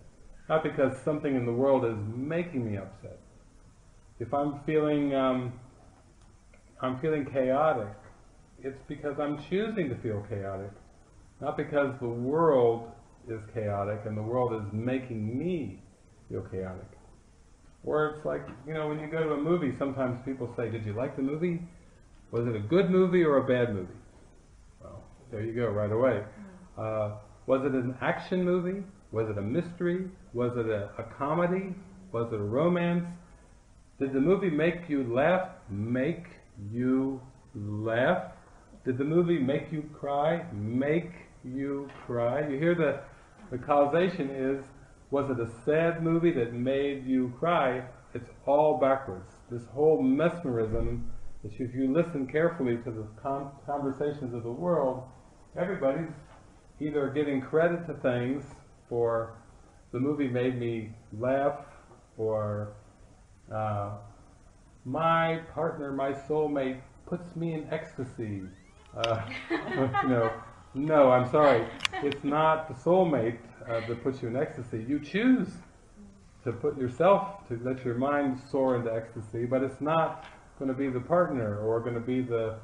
not because something in the world is making me upset. If I'm feeling chaotic, it's because I'm choosing to feel chaotic, not because the world is chaotic and the world is making me feel chaotic. Or it's like, you know, when you go to a movie, sometimes people say, did you like the movie? Was it a good movie or a bad movie? Well, there you go, right away. Was it an action movie? Was it a mystery? Was it a comedy? Was it a romance? Did the movie make you laugh? Make you laugh? Did the movie make you cry? Make you cry? You hear the causation is, was it a sad movie that made you cry? It's all backwards. This whole mesmerism, that if you listen carefully to the conversations of the world, everybody's either giving credit to things for the movie made me laugh, or my partner, my soulmate, puts me in ecstasy. You know, no, I'm sorry. It's not the soulmate that puts you in ecstasy. You choose to put yourself, to let your mind soar into ecstasy, but it's not going to be the partner or going to be the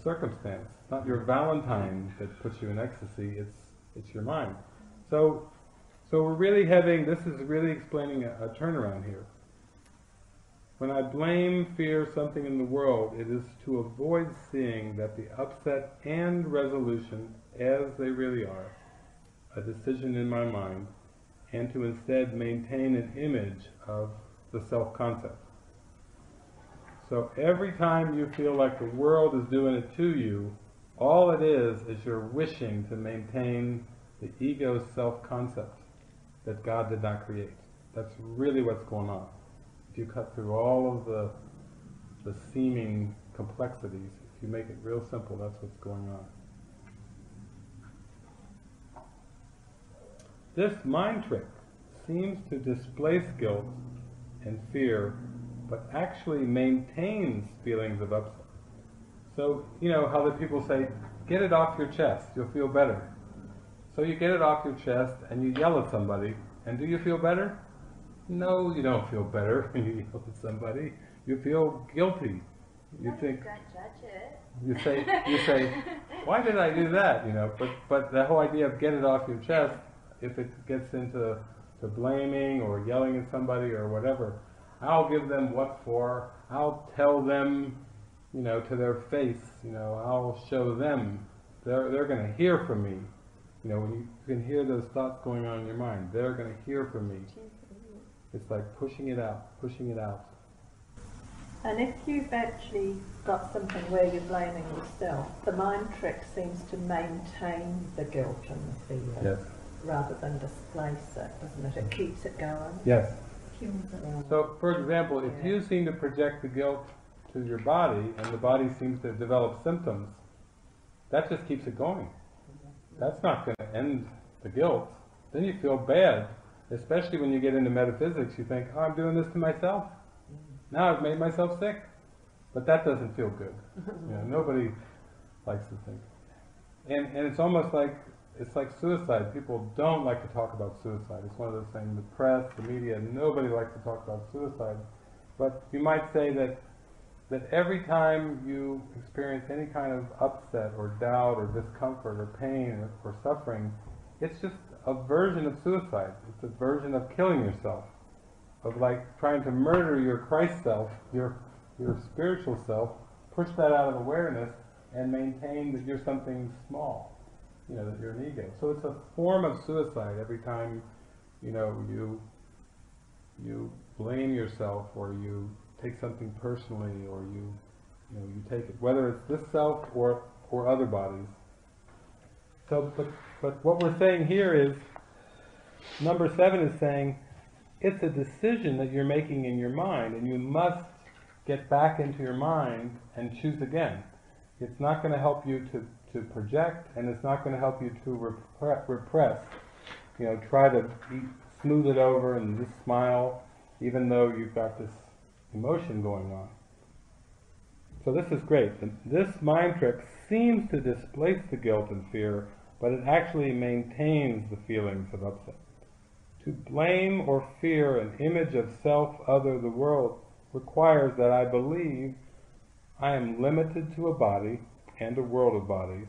circumstance. It's not your Valentine that puts you in ecstasy. It's your mind. So we're really this is really explaining a turnaround here. When I blame, fear something in the world, it is to avoid seeing that the upset and resolution, as they really are, a decision in my mind, and to instead maintain an image of the self-concept. So every time you feel like the world is doing it to you, all it is you're wishing to maintain the ego's self-concept that God did not create. That's really what's going on. If you cut through all of the seeming complexities, if you make it real simple, that's what's going on. This mind trick seems to displace guilt and fear, but actually maintains feelings of upset. So, you know how the people say, get it off your chest, you'll feel better. So you get it off your chest and you yell at somebody, and do you feel better? No, you don't feel better when you yell at somebody. You feel guilty. You think, don't judge it. you say, why did I do that? You know, but the whole idea of get it off your chest, if it gets into blaming or yelling at somebody or whatever, I'll give them what for. I'll tell them, you know, to their face. You know, I'll show them. They're going to hear from me. You know, when you can hear those thoughts going on in your mind, they're going to hear from me. It's like pushing it out, pushing it out. And if you've actually got something where you're blaming yourself, the mind trick seems to maintain the guilt and the fear. Yes. rather than displace it, doesn't it? It keeps it going. Yes. Fuels it. So, for example, if you seem to project the guilt to your body, and the body seems to develop symptoms, that just keeps it going. That's not going to end the guilt. Then you feel bad, especially when you get into metaphysics. You think, oh, I'm doing this to myself. Now I've made myself sick. But that doesn't feel good. Nobody likes to think. And it's almost like, it's like suicide. People don't like to talk about suicide. It's one of those things, the press, the media, nobody likes to talk about suicide. But you might say that every time you experience any kind of upset or doubt or discomfort or pain or suffering, it's just a version of suicide. It's a version of killing yourself, of like trying to murder your Christ self, your spiritual self, push that out of awareness and maintain that you're something small, that you're an ego. So it's a form of suicide every time, you blame yourself, or you take something personally, or you take it, whether it's this self or other bodies. So, but what we're saying here is, number 7 is saying, it's a decision that you're making in your mind, and you must get back into your mind and choose again. It's not going to help you to project, and it's not going to help you to repress. Try to smooth it over and just smile, even though you've got this emotion going on. So this is great. And this mind trick seems to displace the guilt and fear, but it actually maintains the feelings of upset. To blame or fear an image of self, other, the world, requires that I believe I am limited to a body and a world of bodies,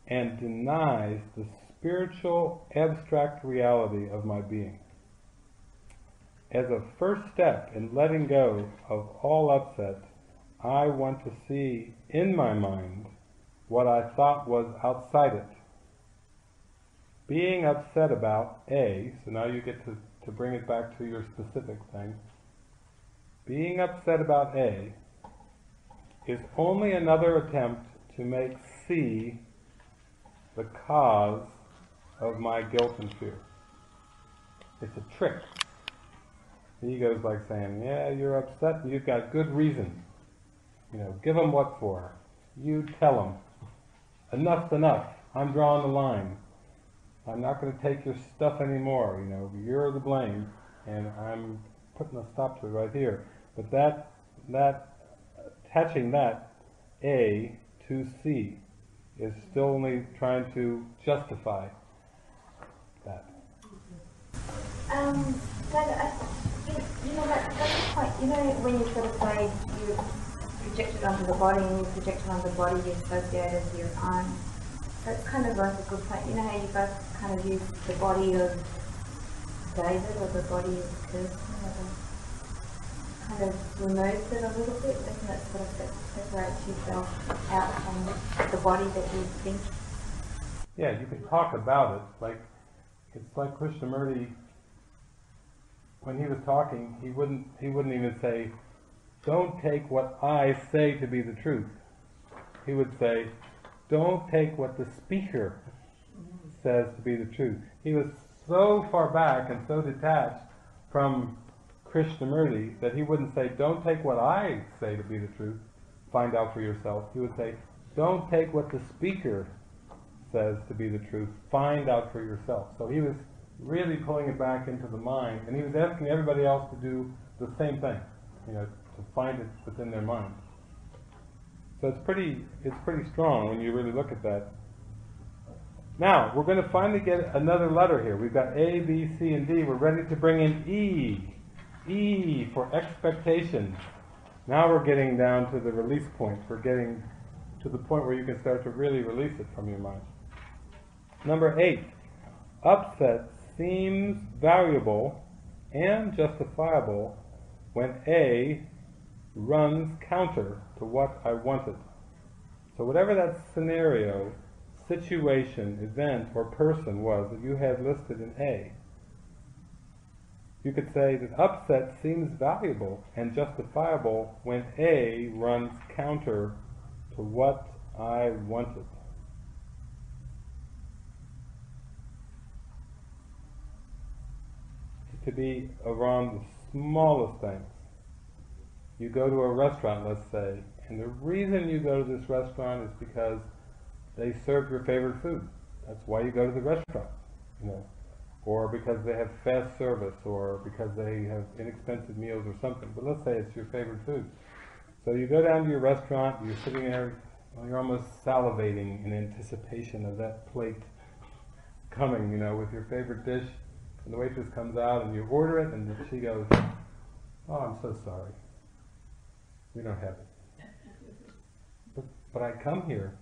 and denies the spiritual abstract reality of my being. As a first step in letting go of all upset, I want to see in my mind what I thought was outside it. Being upset about A, so now you get to bring it back to your specific thing. Being upset about A is only another attempt to make C the cause of my guilt and fear. It's a trick. The ego's like saying, yeah, you're upset and you've got good reason. Give them what for. You tell them. Enough's enough. I'm drawing the line. I'm not going to take your stuff anymore. You're the blame, and I'm putting a stop to it right here. But that attaching that A to C is still only trying to justify that. That's the point. When you sort of say you project it onto the body, and you project it onto the body, you associate it with your own. So it's kind of like a good point. How you both kind of use the body of David or the body of Kirsten, kind of removes it a little bit, doesn't it? Sort of separates yourself out from the body that you think. Yeah, you can talk about it. It's like Krishnamurti, when he was talking, he wouldn't even say, don't take what I say to be the truth. He would say, don't take what the speaker says to be the truth. He was so far back and so detached from Krishnamurti that he wouldn't say, don't take what I say to be the truth, find out for yourself. He would say, don't take what the speaker says to be the truth, find out for yourself. So he was really pulling it back into the mind, and he was asking everybody else to do the same thing, to find it within their mind. So it's pretty strong when you really look at that. Now, we're going to finally get another letter here. We've got A, B, C, and D. We're ready to bring in E. E for expectations. Now we're getting down to the release point. We're getting to the point where you can start to really release it from your mind. Number 8. Upset seems valuable and justifiable when A runs counter to what I wanted. So whatever that scenario, situation, event, or person was that you had listed in A, you could say that upset seems valuable and justifiable when A runs counter to what I wanted. to be around the smallest things. You go to a restaurant, let's say, and the reason you go to this restaurant is because they serve your favorite food. That's why you go to the restaurant, you know, or because they have fast service, or because they have inexpensive meals or something. But let's say it's your favorite food. So you go down to your restaurant, you're sitting there, well, you're almost salivating in anticipation of that plate coming, you know, with your favorite dish. And the waitress comes out and you order it, and she goes, "Oh, I'm so sorry. We don't have it." But I come here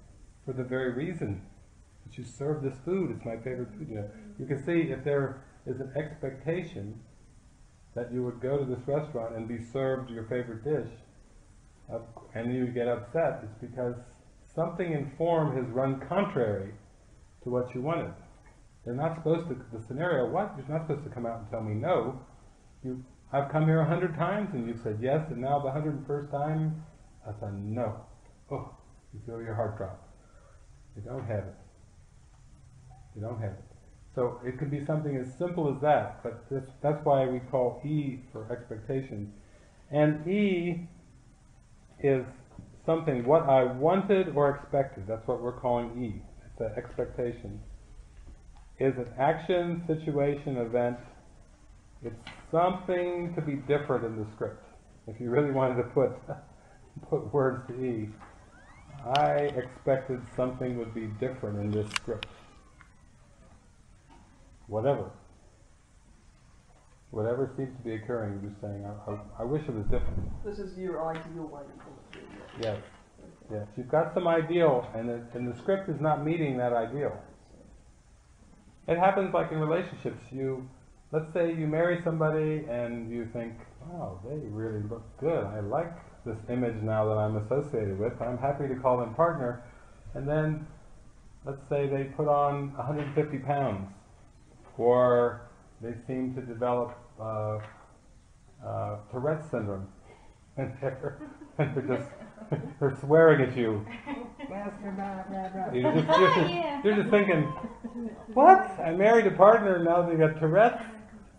for the very reason that you serve this food. It's my favorite food. You know, you can see if there is an expectation that you would go to this restaurant and be served your favorite dish, and you get upset, it's because something in form has run contrary to what you wanted. They're not supposed to, the scenario, what? You're not supposed to come out and tell me no. I've come here 100 times and you've said yes, and now the 101st time, I said no. Oh, you feel your heart drop. You don't have it. You don't have it. So it could be something as simple as that, but that's why we call E for expectations. And E is something, what I wanted or expected. That's what we're calling E. It's an expectation. Is an action, situation, event. It's something to be different in the script. If you really wanted to put words to E, I expected something would be different in this script. Whatever seems to be occurring, you're just saying, I wish it was different. This is your ideal way of doing it. Yes. Yes. You've got some ideal, and the script is not meeting that ideal. It happens like in relationships. Let's say you marry somebody and you think, wow, they really look good. I like this image now that I'm associated with. I'm happy to call them partner. And then, let's say they put on 150 pounds, or they seem to develop Tourette's syndrome, and they're swearing at you. You're just thinking, what? I married a partner and now they got Tourette's?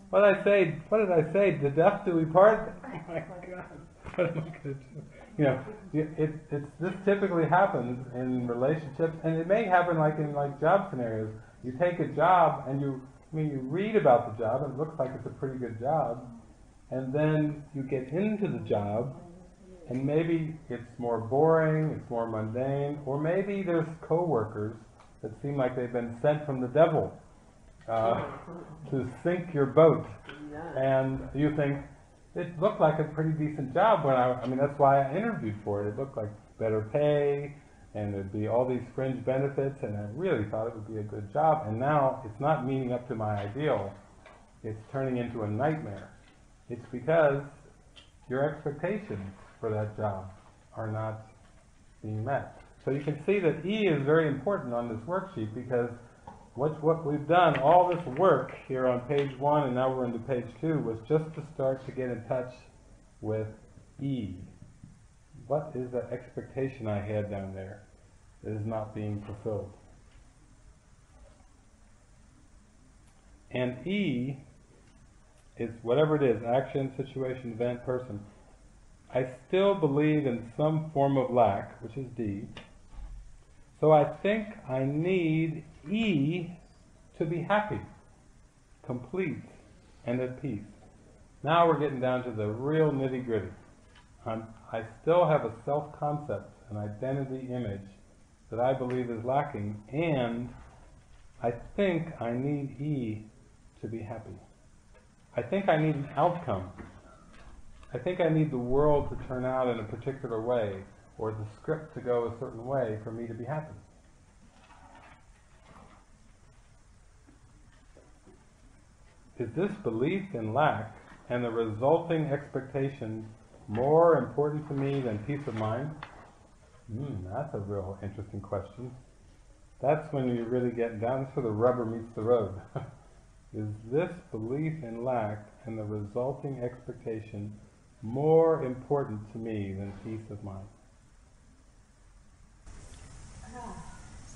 What did I say? To death do we part? Oh my God, what am I going to do? You know, this typically happens in relationships, and it may happen like in job scenarios. You take a job and you read about the job and it looks like it's a pretty good job, and then you get into the job and maybe it's more boring, it's more mundane, or maybe there's co-workers that seem like they've been sent from the devil to sink your boat. And you think, it looked like a pretty decent job when that's why I interviewed for it. It looked like better pay, and there'd be all these fringe benefits, and I really thought it would be a good job. And now it's not meeting up to my ideal. It's turning into a nightmare. It's because your expectations for that job are not being met. So you can see that E is very important on this worksheet, because what we've done, all this work here on page 1 and now we're into page 2, was just to start to get in touch with E. What is the expectation I had down there that is not being fulfilled? And E is whatever it is, action, situation, event, person. I still believe in some form of lack, which is D. So I think I need E to be happy, complete, and at peace. Now we're getting down to the real nitty-gritty. I still have a self-concept, an identity image that I believe is lacking, and I think I need E to be happy. I think I need an outcome. I think I need the world to turn out in a particular way, or the script to go a certain way for me to be happy. Is this belief in lack and the resulting expectations more important to me than peace of mind? That's a real interesting question. That's when you really get down, that's where the rubber meets the road. Is this belief in lack and the resulting expectation more important to me than peace of mind?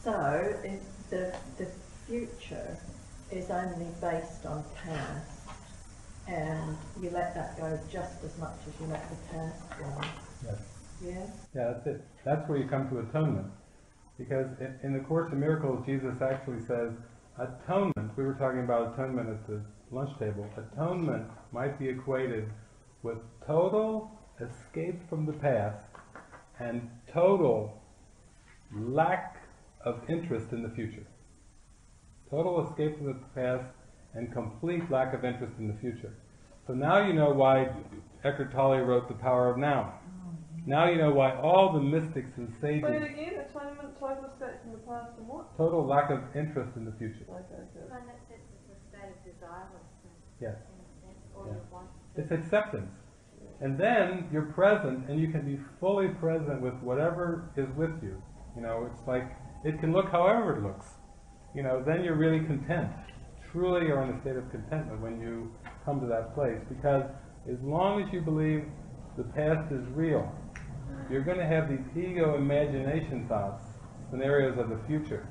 So, if the future is only based on past, and you let that go just as much as you let the past go. Yes. Yeah? Yeah, that's it. That's where you come to atonement. Because in the Course in Miracles, Jesus actually says, atonement, we were talking about atonement at the lunch table, atonement might be equated with total escape from the past and total lack of interest in the future. Total escape from the past and complete lack of interest in the future. So now you know why Eckhart Tolle wrote The Power of Now. Now you know why all the mystics and sages... Wait again, atonement, total escape from the past and what? Total lack of interest in the future. Okay. One that sits as a state of desirelessness, Yes. in a sense, or Yeah. you want to. It's acceptance. And then you're present, and you can be fully present with whatever is with you. You know, it's like, it can look however it looks. You know, then you're really content. Truly you're in a state of contentment when you come to that place. Because as long as you believe the past is real, you're going to have these ego imagination thoughts, scenarios of the future.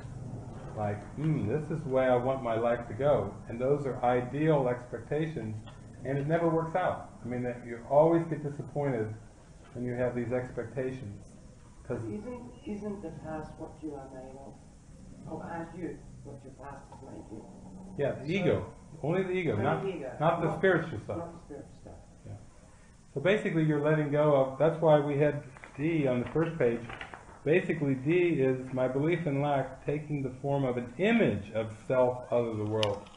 Like, this is the way I want my life to go. And those are ideal expectations, and it never works out. I mean, you always get disappointed when you have these expectations. Because Isn't the past what you are made of? Or are you what your past is made you? yeah, the ego. Only the ego, Only not the ego. not the spiritual stuff. Not the spiritual stuff. So basically you're letting go of, that's why we had D on the first page. Basically D is my belief in lack taking the form of an image of self other the world.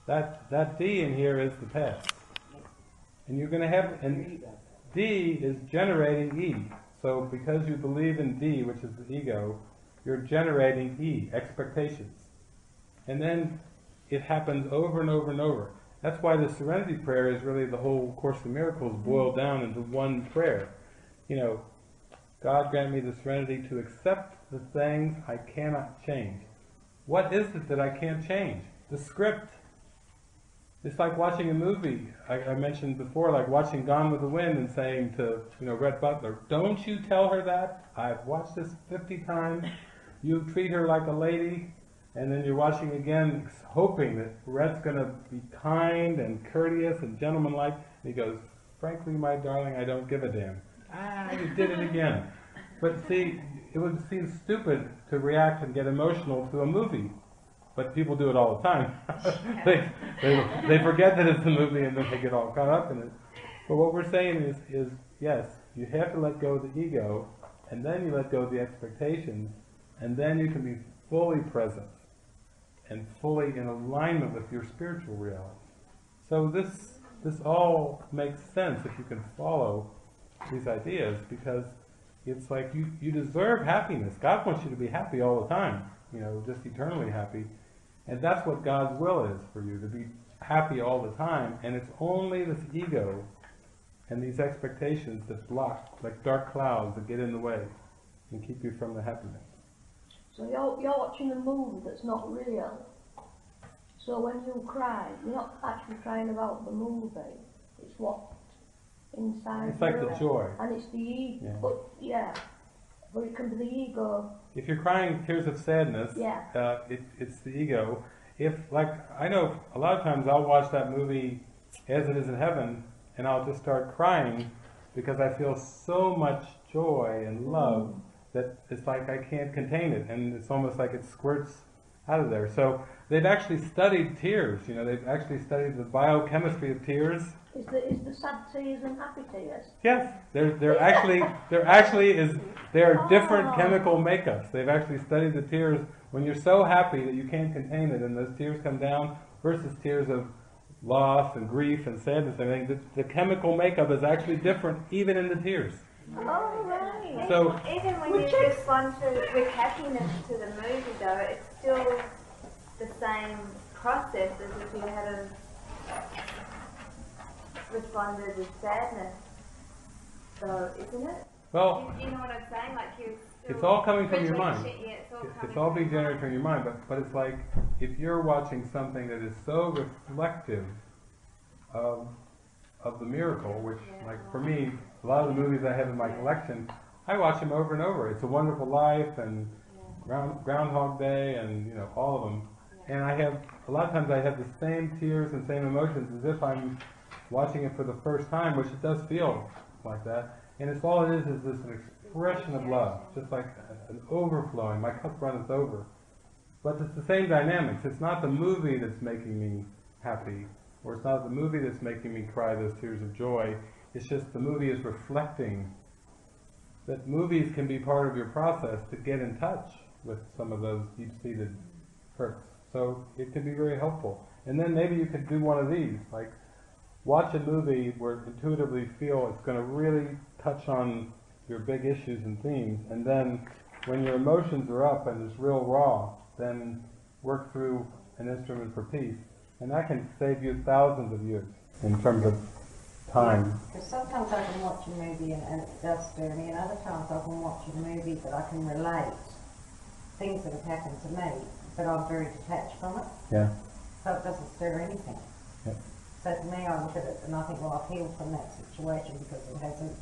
That D in here is the past. And you're going to have, and D is generating E. So because you believe in D, which is the ego, you're generating E, expectations. And then it happens over and over and over. That's why the Serenity Prayer is really the whole Course in Miracles boiled down into one prayer. You know, God grant me the serenity to accept the things I cannot change. What is it that I can't change? The script. It's like watching a movie. I mentioned before, like watching Gone with the Wind and saying to, Rhett Butler, don't you tell her that? I've watched this 50 times. You treat her like a lady. And then you're watching again, hoping that Rhett's going to be kind and courteous and gentlemanlike. And he goes, frankly, my darling, I don't give a damn. You did it again. But see, it would seem stupid to react and get emotional to a movie. But people do it all the time. they forget that it's a movie and then they get all caught up in it. But what we're saying is yes, you have to let go of the ego, and then you let go of the expectations, and then you can be fully present and fully in alignment with your spiritual reality. So this all makes sense if you can follow these ideas, because it's like you deserve happiness. God wants you to be happy all the time, just eternally happy. And that's what God's will is for you, to be happy all the time. And it's only this ego and these expectations that block, like dark clouds that get in the way and keep you from the happiness. So you're watching a movie that's not real. So when you cry, you're not actually crying about the movie. It's what inside. It's like you. the joy. And it's the ego. Yeah. But it can be the ego. If you're crying tears of sadness, Yeah. It's the ego. I know a lot of times I'll watch that movie As It Is in Heaven, and I'll just start crying because I feel so much joy and love that it's like I can't contain it, and it's almost like it squirts out of there. So they've actually studied tears. They've actually studied the biochemistry of tears. Is the sad tears and happy tears? Yes, there are different chemical makeups. They've actually studied the tears when you're so happy that you can't contain it, and those tears come down, versus tears of loss and grief and sadness and everything. The chemical makeup is actually different, even in the tears. Oh, right. So even when you respond with happiness to the movie, though, it's still the same process as if you had responded with sadness. So, isn't it? Well, you know what I'm saying? Like it's all coming from your mind. It's all being generated from your mind. But it's like if you're watching something that is so reflective of the miracle, which, like for me, a lot of the movies I have in my collection, I watch them over and over. It's a Wonderful Life and Groundhog Day and all of them. And a lot of times I have the same tears and same emotions as if I'm watching it for the first time, which it does feel like that. And it's all it is this an expression of love, just like an overflowing. My cup runneth over. But it's the same dynamics. It's not the movie that's making me happy, or it's not the movie that's making me cry those tears of joy. It's just the movie is reflecting that movies can be part of your process to get in touch with some of those deep-seated hurts. So it can be very helpful. And then maybe you could do one of these, like watch a movie where intuitively feel it's going to really touch on your big issues and themes, and then when your emotions are up and it's real raw, then work through an instrument for peace. And that can save you thousands of years in terms of time. Because sometimes I can watch a movie and it does stir me, and other times I can watch a movie that I can relate things that have happened to me, but I'm very detached from it. Yeah. So it doesn't stir anything. Yeah. So to me, I look at it and I think, well, I've healed from that situation because it hasn't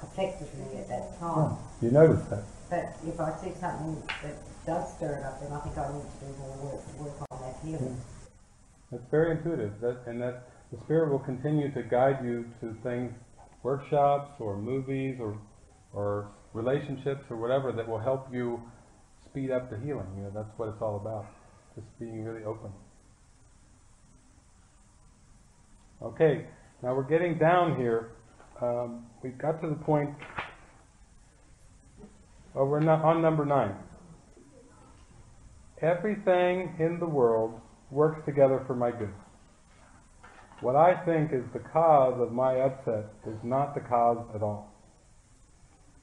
affected me at that time. Yeah. You notice that. But if I see something that does stir it up, then I think I need to do more work on that healing. That's very intuitive, and that the Spirit will continue to guide you to things, workshops or movies or relationships or whatever that will help you speed up the healing. You know, that's what it's all about, just being really open. Okay, now we're getting down here. We've got to the point. Oh, we're not on number 9. Everything in the world works together for my good. What I think is the cause of my upset is not the cause at all.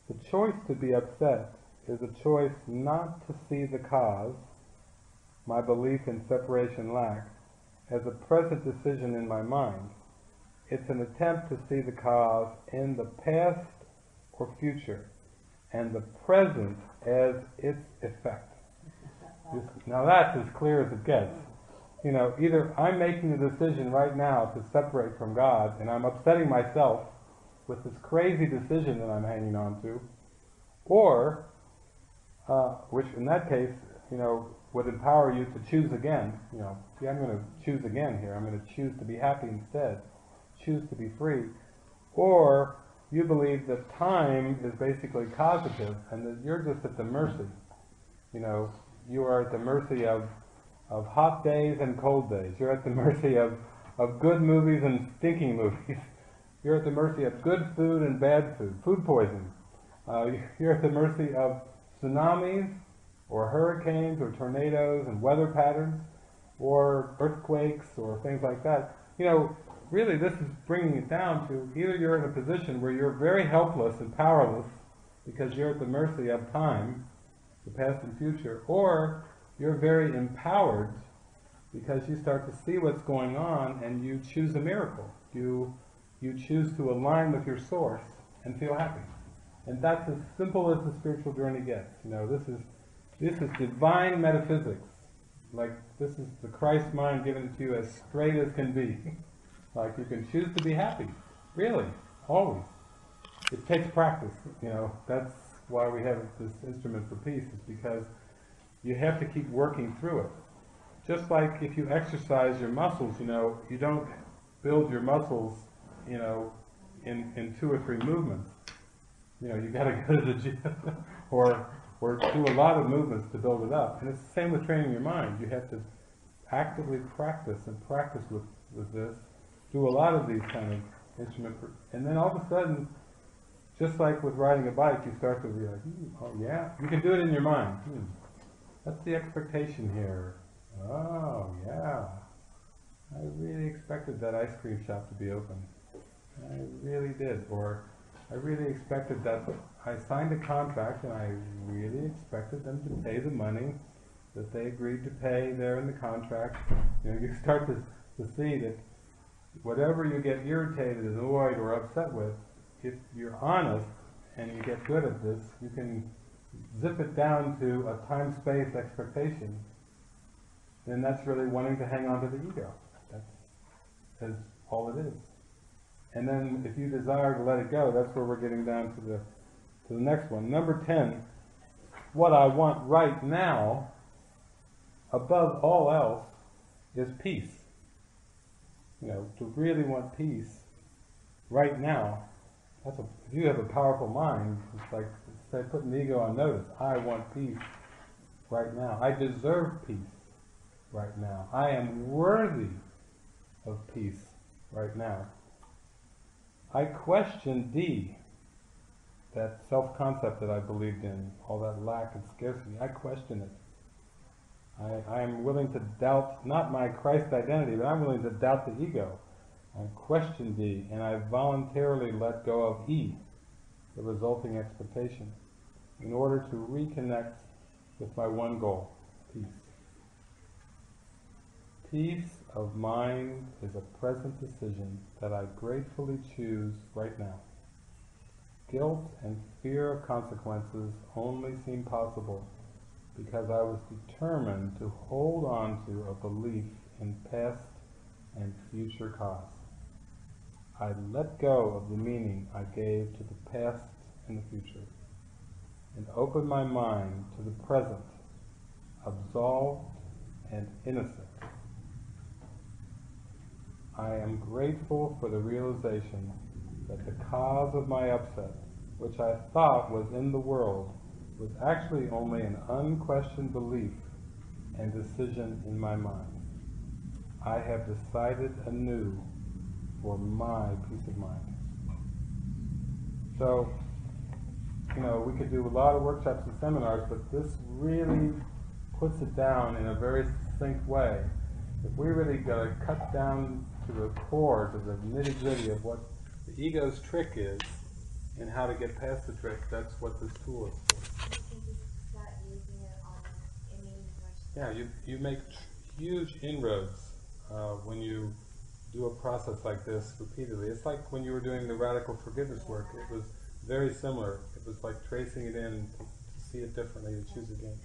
The choice to be upset is a choice not to see the cause, my belief in separation lack, as a present decision in my mind. It's an attempt to see the cause in the past or future, and the present as its effect. Now that's as clear as it gets. You know, either I'm making a decision right now to separate from God, and I'm upsetting myself with this crazy decision that I'm hanging on to, or, which in that case, you know, would empower you to choose again. You know, yeah, I'm going to choose again here. I'm going to choose to be happy instead, choose to be free. Or you believe that time is basically causative, and that you're just at the mercy. You know, you are at the mercy of hot days and cold days. You're at the mercy of good movies and stinking movies. You're at the mercy of good food and bad food, food poisoning. You're at the mercy of tsunamis or hurricanes or tornadoes and weather patterns or earthquakes or things like that. You know, really this is bringing it down to either you're in a position where you're very helpless and powerless because you're at the mercy of time, the past and future, or you're very empowered because you start to see what's going on and you choose a miracle. You choose to align with your source and feel happy. And that's as simple as the spiritual journey gets. You know, this is divine metaphysics. Like, this is the Christ mind given to you as straight as can be. Like, you can choose to be happy. Really. Always. It takes practice. You know, that's why we have this instrument for peace, is because you have to keep working through it. Just like if you exercise your muscles, you know, you don't build your muscles, you know, in 2 or 3 movements. You know, you got to go to the gym or do a lot of movements to build it up. And it's the same with training your mind. You have to actively practice with this. Do a lot of these kind of instruments, and then all of a sudden, just like with riding a bike, you start to realize, oh yeah, you can do it in your mind. That's the expectation here. Oh yeah, I really expected that ice cream shop to be open. I really did. Or I really expected that. I signed a contract and I really expected them to pay the money that they agreed to pay there in the contract. You know, you start to see that whatever you get irritated, annoyed, or upset with, if you're honest and you get good at this, you can zip it down to a time-space expectation. Then that's really wanting to hang on to the ego. That's all it is. And then if you desire to let it go, that's where we're getting down to the next one. Number 10, what I want right now, above all else, is peace. to really want peace right now, if you have a powerful mind, it's like putting the ego on notice. I want peace right now. I deserve peace right now. I am worthy of peace right now. I question D, that self-concept that I believed in, all that lack and scarcity. I question it. I am willing to doubt, not my Christ identity, but I'm willing to doubt the ego. I question D, and I voluntarily let go of E, the resulting expectation, in order to reconnect with my one goal, peace. Peace of mind is a present decision that I gratefully choose right now. Guilt and fear of consequences only seem possible because I was determined to hold on to a belief in past and future cause. I let go of the meaning I gave to the past and the future, and opened my mind to the present, absolved and innocent. I am grateful for the realization that the cause of my upset, which I thought was in the world, was actually only an unquestioned belief and decision in my mind. I have decided anew for my peace of mind. So, we could do a lot of workshops and seminars, but this really puts it down in a very succinct way. If we really got to cut down to the core, to the nitty-gritty of what the ego's trick is, and how to get past the trick, that's what this tool is for. Yeah, you make huge inroads when you do a process like this repeatedly. It's like when you were doing the radical forgiveness work. It was very similar. It was like tracing it in to see it differently, to choose again.